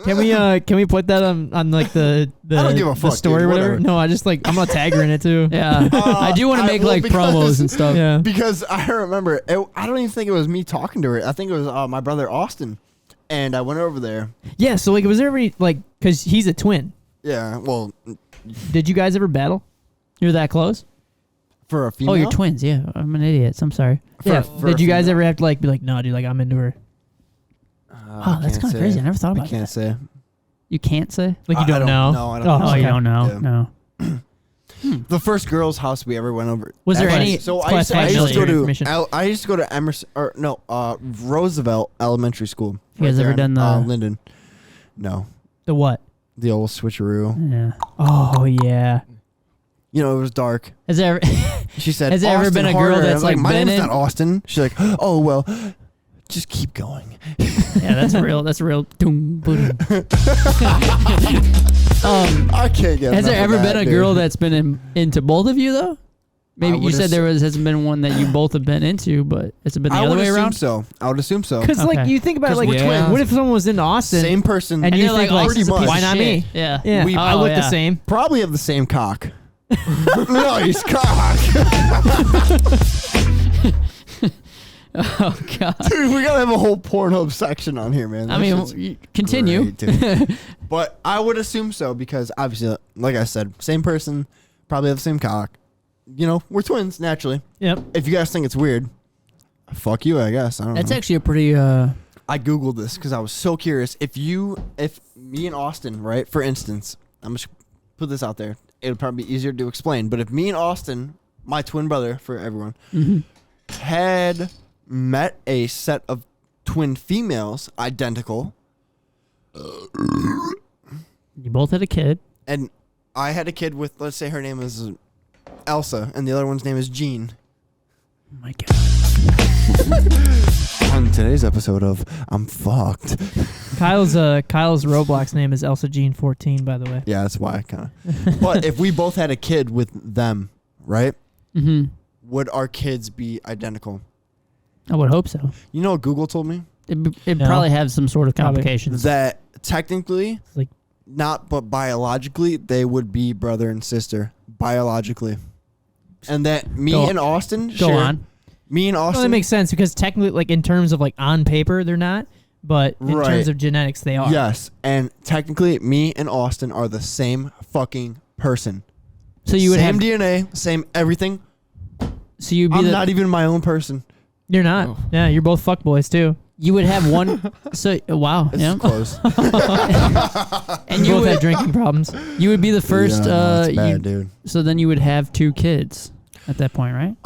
Can we put that on like the
I don't give a
the
fuck,
story
dude,
or whatever?
whatever.
No, I just like I'm gonna tag her in it too.
Yeah. I do want to make like promos and stuff.
Yeah.
Because I remember, I don't even think it was me talking to her. I think it was my brother Austin, and I went over there.
Yeah. So like, was there ever like, cause he's a twin.
Yeah, well,
Did you guys ever battle?
You're that close?
for a female.
Oh, you're twins. Yeah. I'm an idiot. So I'm sorry.
Yeah.
for
Did
a
you guys
female.
ever have to like be like, no, dude, like I'm into her?
Oh, that's kind of crazy. I never thought
I
about
can't
that.
say.
You can't say?
Like you
I
don't know?
No, I don't.
Oh,
think
Oh,
so.
you
okay.
don't know?
Yeah.
No.
The first girls' house we ever went over.
Was there
Actually,
any-
So
Class
I used to go
information.
to. I used to go to Emerson or no, Roosevelt Elementary School.
You guys
there
ever
in,
done the-
Linden? No,
The what?
the old switcheroo.
Yeah.
Oh yeah.
You know, it was dark.
Has there ever,
She said,
Has there ever
"Austin
been a girl
Harder." I
that's,
was
like,
my
been
name's
in-
not Austin. She's like, oh well, just keep going.
yeah, that's real. That's real. Doom, boom.
I can't get.
Has there
enough
ever
of
been
that,
a
dude.
girl that's been into both of you though? Maybe
I
you
would
said there
assu-
hasn't been one that you both have been into, but it's been the
I
other
would
way
assume
around.
so. I would assume so.
Because like
Okay.
you think about it,
'Cause
like
we're twins.
what if someone was into Austin
Same person.
and you
you're
think
like,
like,
pretty much.
why not me?
Yeah.
Yeah,
We-
I
Oh,
look
yeah.
the same.
Probably have the same cock. Nice cock.
Oh god.
Dude, we gotta have a whole Pornhub section on here, man.
I
That
mean,
shit's
continue.
great, dude. But I would assume so because obviously, like I said, same person, probably have the same cock. You know, we're twins naturally.
Yep.
If you guys think it's weird, fuck you, I guess. I don't
That's
know.
actually a pretty.
I googled this because I was so curious. If me and Austin, right, for instance, I'm just put this out there. It'll probably be easier to explain. But if me and Austin, my twin brother, for everyone, had met a set of twin females identical,
You both had a kid.
and I had a kid with, let's say her name is Elsa, and the other one's name is Jean.
Oh my god.
On today's episode of I'm Fucked.
Kyle's Roblox name is Elsa Jean 14, by the way.
Yeah, that's why I kind of. But if we both had a kid with them, right?
Mm-hmm.
Would our kids be identical?
I would hope so.
You know what Google told me?
It
No.
probably have some sort of
Probably.
complications.
That technically,
Like-
not but biologically, they would be brother and sister biologically, and that me
Go-
and Austin
Go
share.
on.
Me and Austin.
Well, that makes sense because technically, like in terms of like on paper, they're not, but in
Right.
terms of genetics, they are.
Yes, and technically, me and Austin are the same fucking person.
So you would
same
have.
DNA, same everything.
So you'd be
I'm
the.
not even my own person.
You're not.
Oh.
Yeah, you're both fuck boys too.
You would have one. So wow.
It's
Yeah.
close.
And
You
you
both have
would.
drinking problems.
You would be the first.
Yeah, no, it's bad,
you,
dude.
so then you would have 2 kids at that point, right?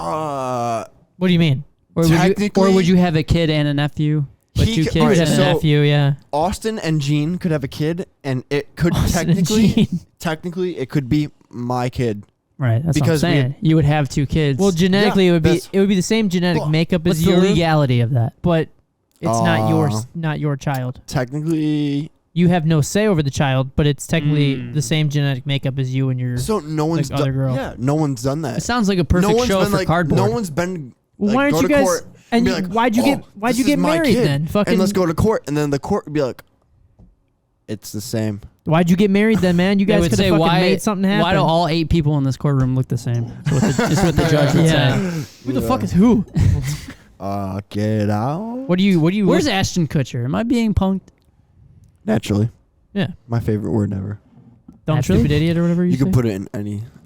What do you mean?
Or would you? Or
Technically-
would you have a kid and a nephew? But
He
2
c-
kids.
You would
Alright,
have
and
a
so-
nephew, yeah.
Austin and Jean could have a kid, and it could
Austin and
technically,
Jean.
it could be my kid.
Right. That's
because
what I'm
we-
saying. You would have 2 kids.
Well, genetically,
Yeah,
it would be
that's-
the same genetic
Well,
makeup
what's
as
the
yours,
legality of that?
but it's
Uh,
not your child.
Technically,
You have no say over the child, but it's technically
Mm.
the same genetic makeup as you and your.
so no one's
other girl.
Yeah, no one's done that.
It sounds like a perfect
no one's
show
been
for
like,
cardboard.
No one's been.
Well,
like,
why
go
aren't you
to
guys?
court
And
be
you-
like,
why'd you
"Oh,
get
this is my
married
kid,"
then? Fucking.
and let's go to court, and then the court would be like, it's the same.
Why'd you get married then, man? You
They
guys
would
could have
say,
fucking
why,
made something happen.
why do all 8 people in this courtroom look the same? Is what the judge would
Yeah.
say.
Who the fuck is who?
Get out.
What do you?
Where's Ashton Kutcher? Am I being punked?
Naturally,
Yeah.
my favorite word ever.
Dumb
Naturally?
stupid idiot or whatever you,
You
say?
can put it in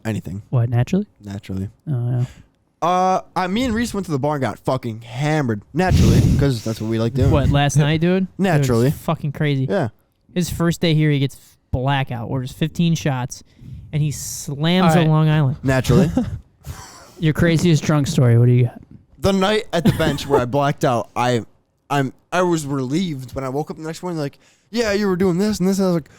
anything.
What, naturally?
Naturally.
Oh, yeah.
Me and Reese went to the bar and got fucking hammered. Naturally, because that's what we like doing.
What, last night, dude?
Naturally.
It was fucking crazy.
Yeah.
His first day here, he gets blackout, orders 15 shots, and he slams
All right.
a Long Island.
Naturally.
Your craziest drunk story. What do you got?
The night at the bench where I blacked out, I was relieved when I woke up the next morning. Like, yeah, you were doing this and this. And I was like,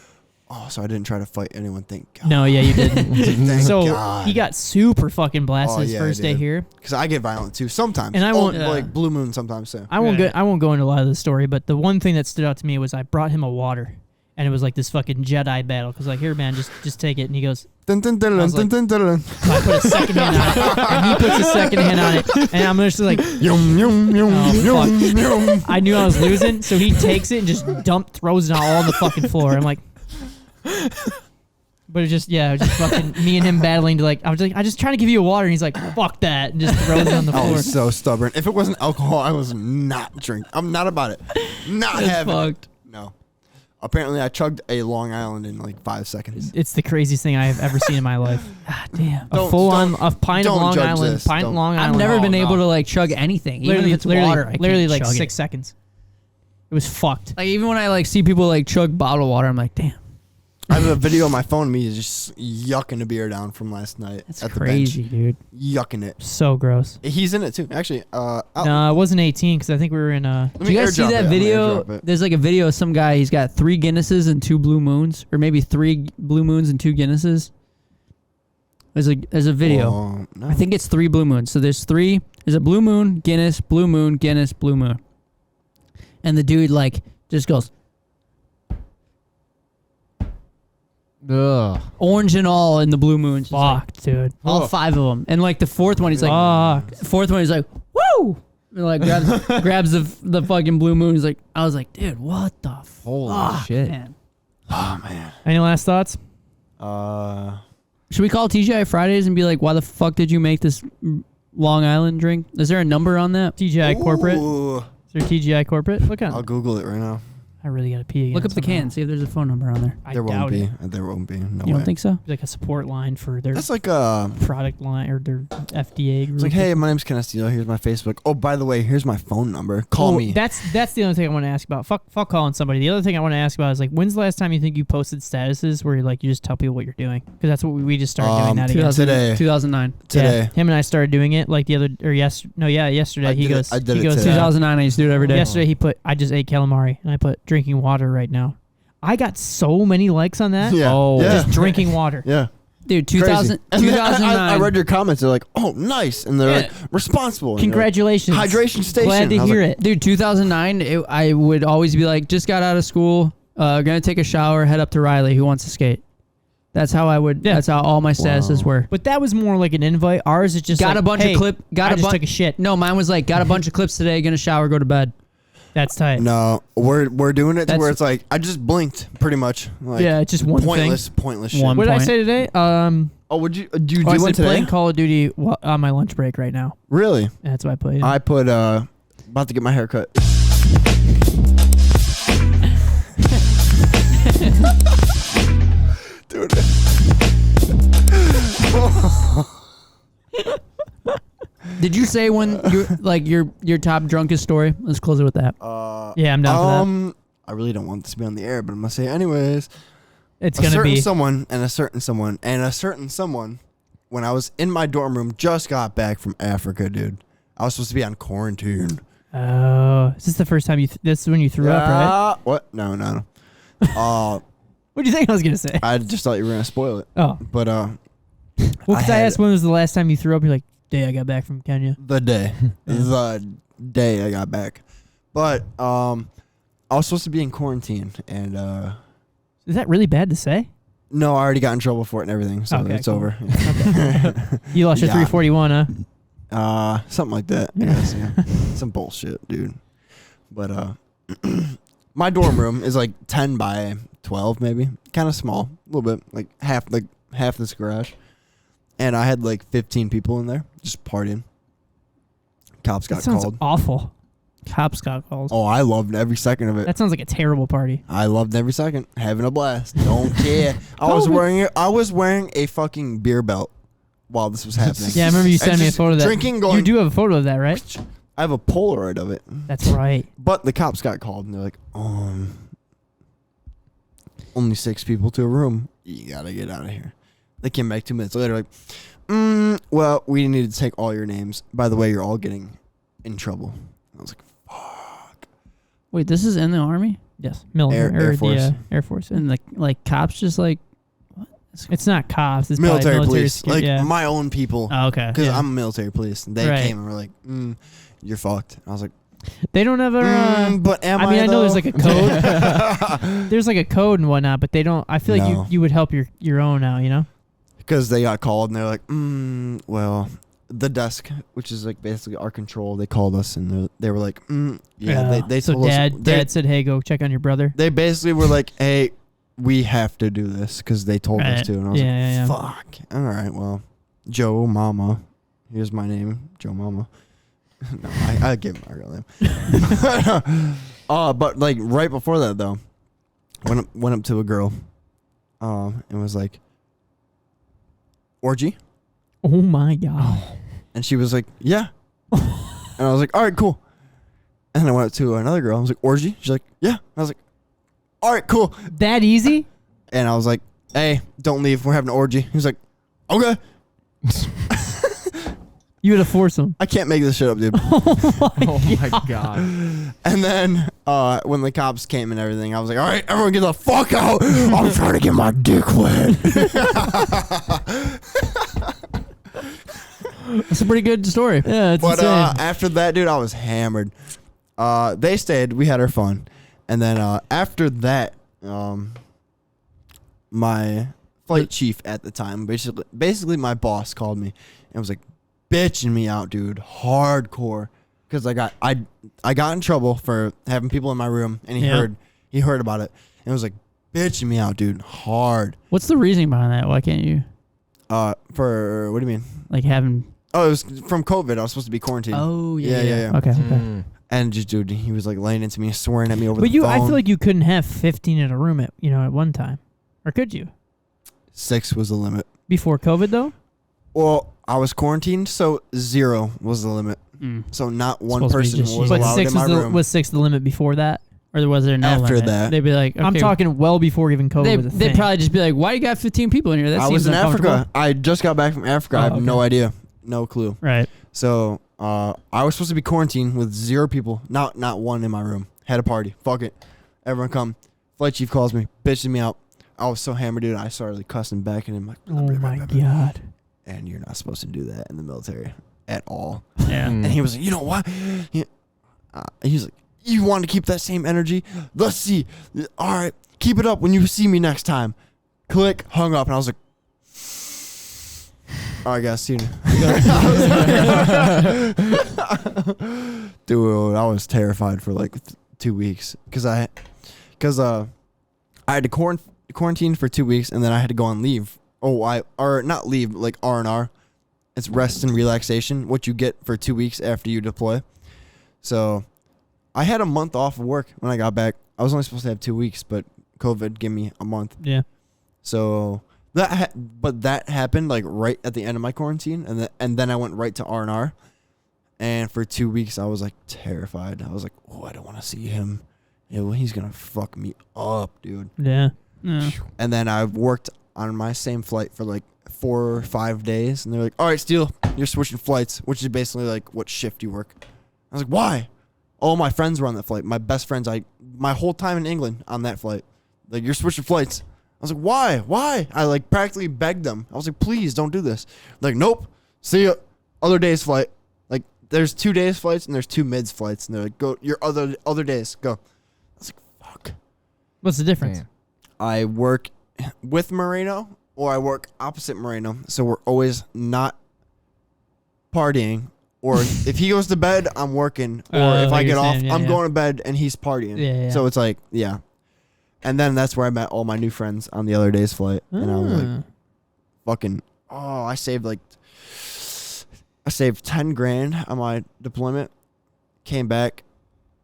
oh, so I didn't try to fight anyone. Thank God.
No, yeah, you didn't.
Thank
So
God.
he got super fucking blasted
Oh,
his
yeah, I
first day
did.
here.
Because I get violent too sometimes.
And I won't-
like blue moon sometimes too.
I won't go into a lot of the story, but the one thing that stood out to me was I brought him a water, and it was like this fucking Jedi battle. Cause like, here, man, just take it. And he goes,
Dun, dun, dun,
I was
dun,
like-
dun, dun, dun.
so I put a second hand on it, and he puts a second hand on it, and I'm just like,
Yum, yum, yum,
Oh,
yum, yum.
I knew I was losing, so he takes it and just throws it all on the fucking floor. I'm like, but it was just fucking me and him battling to like, I was like, I just trying to give you a water, and he's like, fuck that, and just throws it on the
I
floor.
was so stubborn. If it wasn't alcohol, I was not drinking. I'm not about it. Not
That's
having
fucked.
it. No. Apparently, I chugged a Long Island in like 5 seconds.
It's the craziest thing I have ever seen in my life.
God damn.
A pint of
don't
Long
judge
Island,
this.
pint of
Don't.
Long Island.
I've never been
no.
able to like chug anything, even if it's water. I
literally
can't
like
chug
6
it.
seconds. It was fucked.
Like even when I like see people like chug bottled water, I'm like, damn,
I have a video on my phone of me just yucking a beer down from last night
that's
at
crazy,
the
dude.
bench. Yucking it.
So gross.
He's in it too. Actually,
No, I wasn't 18 because I think we were in.
let
Do
me
you guys see
airdrop it.
that
I'm gonna
video?
airdrop it.
There's like a video of some guy. He's got 3 Guinnesses and 2 Blue Moons, or maybe 3 Blue Moons and 2 Guinnesses. There's a video.
Whoa, no.
I think it's 3 Blue Moons. So there's 3. There's a Blue Moon, Guinness, Blue Moon, Guinness, Blue Moon. And the dude like just goes
Ugh.
orange and all in the Blue Moon. Just like,
fucked, dude.
all 5 of them. And like the 4th one, he's like,
Fucked.
4th one, he's like, woo! And like grabs the fucking Blue Moon. He's like, I was like, dude, what the
Holy
fuck,
shit.
man?
Oh man.
Any last thoughts?
Should we call TGI Fridays and be like, why the fuck did you make this Long Island drink? Is there a number on that?
TGI corporate.
Ooh.
Is there TGI corporate? Look on.
I'll Google it right now.
I really gotta pee again.
Look up the
somehow.
can, see if there's a phone number on there.
I
There
doubt
won't be.
it.
There won't be. No
You
way.
don't think so?
Like a support line for their
That's like
product line or their FDA group.
It's like, hey, my name's Kenneth Steele. Here's my Facebook. Oh, by the way, here's my phone number. Call me.
That's the only thing I want to ask about. Fuck calling somebody. The other thing I want to ask about is like, when's the last time you think you posted statuses where like you just tell people what you're doing? Because that's what we just started doing that again.
Today.
2009.
Today.
Yeah, him and I started doing it like the other or yesterday.
I
He
did it-
goes.
I did
he
it
goes.
today.
2009, I used to do it every day.
Yesterday he put, I just ate calamari, and I put drinking water right now. I got so many likes on that.
Yeah.
Oh.
yeah.
Just drinking water.
Yeah.
Dude,
Crazy.
2000,
And then
2009.
I read your comments. They're like, oh, nice. And they're
Yeah.
like, responsible. And you're like,
Congratulations.
Hydration station.
Glad to
I was
hear
like,
it.
Dude, 2009, I would always be like, just got out of school, gonna take a shower, head up to Riley, who wants to skate. That's how I would.
Yeah.
That's how all my statuses were.
But that was more like an invite. Ours is just
Got
like,
a bunch
hey,
of clip. Got
I
a
just
bunch.
took a shit.
No, mine was like, got a bunch of clips today. Gonna shower, go to bed.
That's tight.
No, we're doing it to
That's-
where it's like, I just blinked pretty much. Like,
Yeah, it's just one
pointless,
thing.
pointless shit.
One
What did I
point.
say today?
Oh, would you do you
I
do one
said
today?
playing Call of Duty on my lunch break right now.
Really?
That's what I played.
I put about to get my hair cut. Dude.
Did you say when you like your top drunkest story? Let's close it with that.
yeah, I'm down for
I really don't want this to be on the air, but I'm gonna say it anyways.
that. It's
A
gonna
certain
be.
someone and a certain someone and a certain someone. When I was in my dorm room, just got back from Africa, dude. I was supposed to be on quarantine.
Oh, is this the first time you? This is when you threw up, right?
What? No.
What do you think I was gonna say?
I just thought you were gonna spoil it,
Oh,
but
well, because I
had
asked when was the last time you threw up. You're like, day I got back from Kenya.
the day I got back, but I was supposed to be in quarantine, and
Is that really bad to say?
no, I already got in trouble for it and everything, so
Okay,
it's
cool.
over.
You lost your
Yeah.
341, huh?
Something like that. Yes, yeah. Some bullshit, dude. But my dorm room is like 10 by 12, maybe, kind of small, a little bit, like half this garage, and I had like 15 people in there just partying. Cops
That
got
sounds
called.
awful.
Cops got calls.
Oh, I loved every second of it.
That sounds like a terrible party.
I loved every second, having a blast. Don't care. I was wearing a fucking beer belt while this was happening.
Yeah, I remember you
And
sent me a
just
photo of that.
drinking, going.
You do have a photo of that, right?
I have a Polaroid of it.
That's right.
But the cops got called and they're like, only 6 people to a room. You gotta get out of here. They came back 2 minutes later, like, well, we need to take all your names. By the way, you're all getting in trouble. I was like,
Wait, this is in the army,
Yes, military
Air
or
Force.
the Air Force.
and like cops just like.
It's not cops. It's
military
probably
police.
security,
Like,
yeah.
my own people.
Oh, okay.
Because
Yeah.
I'm military police. And they
Right.
came and were like, you're fucked. I was like,
They don't ever.
But am
I mean, I know there's
though?
like a code. There's like a code and whatnot, but they don't. I feel like
No.
you would help your own out. You know.
Because they got called and they're like, well, the desk, which is like basically our control, they called us and they were like, They
so
told us.
dad said, "Hey, go check on your brother."
They basically were like, hey, we have to do this because they told us
Right.
to. And I was
Yeah.
fuck. All right, well, Joe Mama. Here's my name, Joe Mama. No, I gave him my real name. But like right before that though, went up to a girl, and was like, orgy,
Oh my god.
and she was like, yeah, and I was like, all right, cool. And I went up to another girl. I was like, orgy. She's like, yeah. I was like, all right, cool.
That easy?
And I was like, hey, don't leave. We're having an orgy. He was like, okay.
You had a foursome.
I can't make this shit up, dude.
Oh my god.
And then when the cops came and everything, I was like, all right, everyone get the fuck out. I'm trying to get my dick wet.
That's a pretty good story.
Yeah, it's
But
insane.
after that, dude, I was hammered. They stayed. We had our fun. And then after that, my flight chief at the time, basically my boss called me and was like bitching me out, dude, hardcore, because I got in trouble for having people in my room, and he heard about it and was like bitching me out, dude, hard.
What's the reasoning behind that? Why can't you
For what do you mean?
like having?
Oh, it was from COVID. I was supposed to be quarantined.
Oh
yeah.
Okay.
And just dude, he was like laying into me, swearing at me over
But
the phone.
I feel like you couldn't have 15 in a room at one time, or could you?
6 was the limit.
Before COVID though?
Well, I was quarantined, so 0 was the limit. So not one person was
But
allowed
6
in my room.
was 6 the limit before that?
Or was there no
After
limit?
that.
They'd be like, okay,
I'm talking well before even COVID was a
They'd
thing.
probably just be like, why you got 15 people in here? That
I
seems
was in
uncomfortable.
Africa. I just got back from Africa. I have no idea. No clue.
Right.
So I was supposed to be quarantined with 0 people. Not one in my room. Had a party. Fuck it. Everyone come. Flight chief calls me. Bitches me out. I was so hammered, dude. I started like cussing back at him. Like,
oh my god.
and you're not supposed to do that in the military at all.
Yeah.
And he was like, you know what? He's like, you want to keep that same energy? Let's see. All right, keep it up when you see me next time. Click, hung up, and I was like, all right, guys, see you. Dude, I was terrified for like 2 weeks because I had to quarantine for 2 weeks, and then I had to go on leave. Or not leave, like R&R. It's rest and relaxation, what you get for 2 weeks after you deploy. So I had a month off of work when I got back. I was only supposed to have 2 weeks, but COVID gave me a month.
Yeah.
So that happened like right at the end of my quarantine, and then I went right to R&R. And for 2 weeks, I was like terrified. I was like, oh, I don't want to see him. He's gonna fuck me up, dude.
Yeah.
And then I worked on my same flight for like 4 or 5 days, and they're like, all right, Steele, you're switching flights, which is basically like what shift you work. I was like, why? All my friends were on that flight. My best friends, my whole time in England on that flight. Like, you're switching flights. I was like, why? Why? I like practically begged them. I was like, please don't do this. Like, nope. See ya. Other day's flight. Like, there's 2 days flights and there's 2 mids flights, and they're like, go your other days. Go. I was like, fuck.
What's the difference?
Damn.
I work with Moreno or I work opposite Moreno, so we're always not partying. Or if he goes to bed, I'm working. Or if I get off, I'm going to bed and he's partying.
Yeah.
So it's like, yeah. And then that's where I met all my new friends on the other day's flight. And I was like, fucking, I saved 10 grand on my deployment. Came back,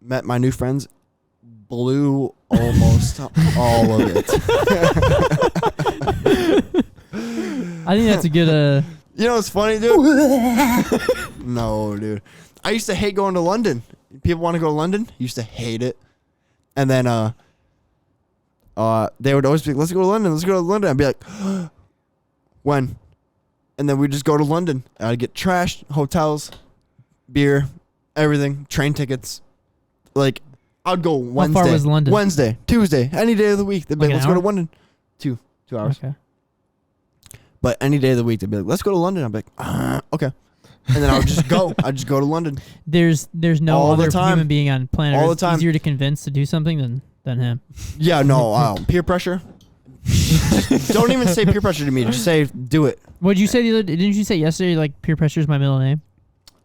met my new friends, blew almost all of it.
I think that's a good.
You know what's funny, dude? No, dude. I used to hate going to London. People want to go to London. Used to hate it. And then they would always be like, let's go to London. Let's go to London. I'd be like, when? And then we'd just go to London. I'd get trashed, hotels, beer, everything, train tickets. Like, I'd go Wednesday.
How far was London?
Wednesday, Tuesday, any day of the week. They'd be like, let's go to London. 2 hours.
Okay.
But any day of the week, they'd be like, let's go to London. I'd be like, okay. And then I would just go. I'd just go to London.
There's no
All the
other
time.
human being on planet
All
Earth
the time.
easier to convince to do something than him.
Yeah, no, peer pressure. Don't even say peer pressure to me. Just say do it.
What'd you say the other? Didn't you say yesterday like peer pressure is my middle name?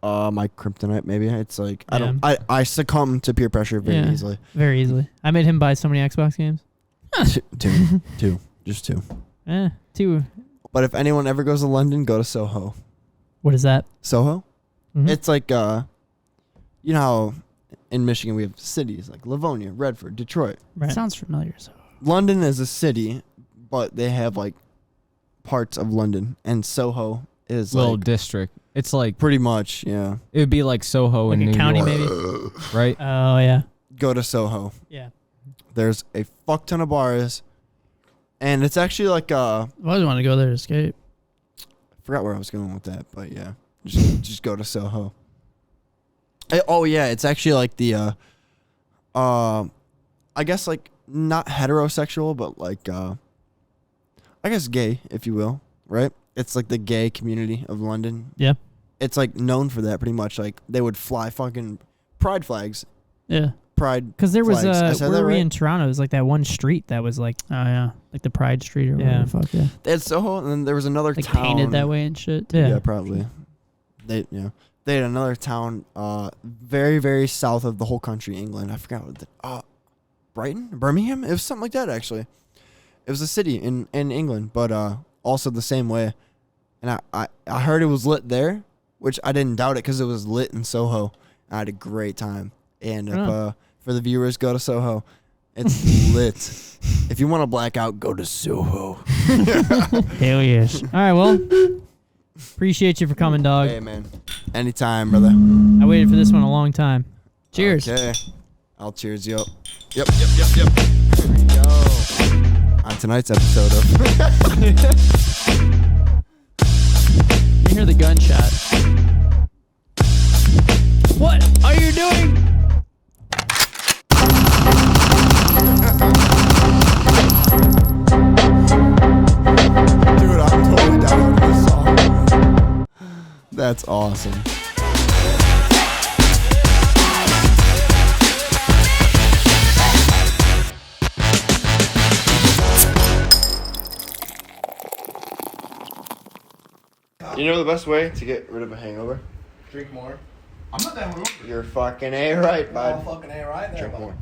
My kryptonite, maybe. It's like
Yeah.
I succumb to peer pressure very easily.
Very easily. I made him buy so many Xbox games.
Two, just two.
2.
But if anyone ever goes to London, go to Soho.
What is that?
Soho?
Mhm.
It's like you know how in Michigan we have cities like Livonia, Redford, Detroit.
Right.
Sounds familiar. So.
London is a city, but they have like parts of London, and Soho is
Little
like
district. It's like
pretty much, yeah.
it would be like Soho
Like
in
a
New
county,
York,
maybe.
right?
Oh yeah.
Go to Soho.
Yeah.
There's a fuck ton of bars, and it's actually like
I always want to go there to escape.
I forgot where I was going with that, but yeah, just go to Soho. Oh yeah, it's actually like the I guess like not heterosexual, but like I guess gay, if you will, right? It's like the gay community of London.
Yeah.
It's like known for that pretty much. Like they would fly fucking pride flags.
Yeah.
Pride.
Because there was
flags. I said
where
that
were we
right?
in Toronto? It was like that one street that was like
Oh yeah, like the Pride Street or
Yeah.
whatever. Fuck yeah.
They had Soho, and then there was another
Like
town.
painted that way and shit.
Yeah, probably. They had another town very, very south of the whole country, England. I forgot what Brighton? Birmingham? It was something like that, actually. It was a city in England, but also the same way. And I heard it was lit there, which I didn't doubt it because it was lit in Soho. I had a great time. And if for the viewers, go to Soho. It's lit. If you want to black out, go to Soho.
Hell yes. All right, well, appreciate you for coming, dog.
Hey, man. Anytime, brother.
I waited for this one a long time. Cheers.
Okay. I'll cheers you up. Yep. Here we go. On tonight's episode of...
You hear the gunshot.
What are you doing?
Dude, I'm totally down with this song. That's awesome. You know the best way to get rid of a hangover?
Drink more. I'm not that hungover.
You're fucking A right, bud.
Fucking A right there.
Drink more.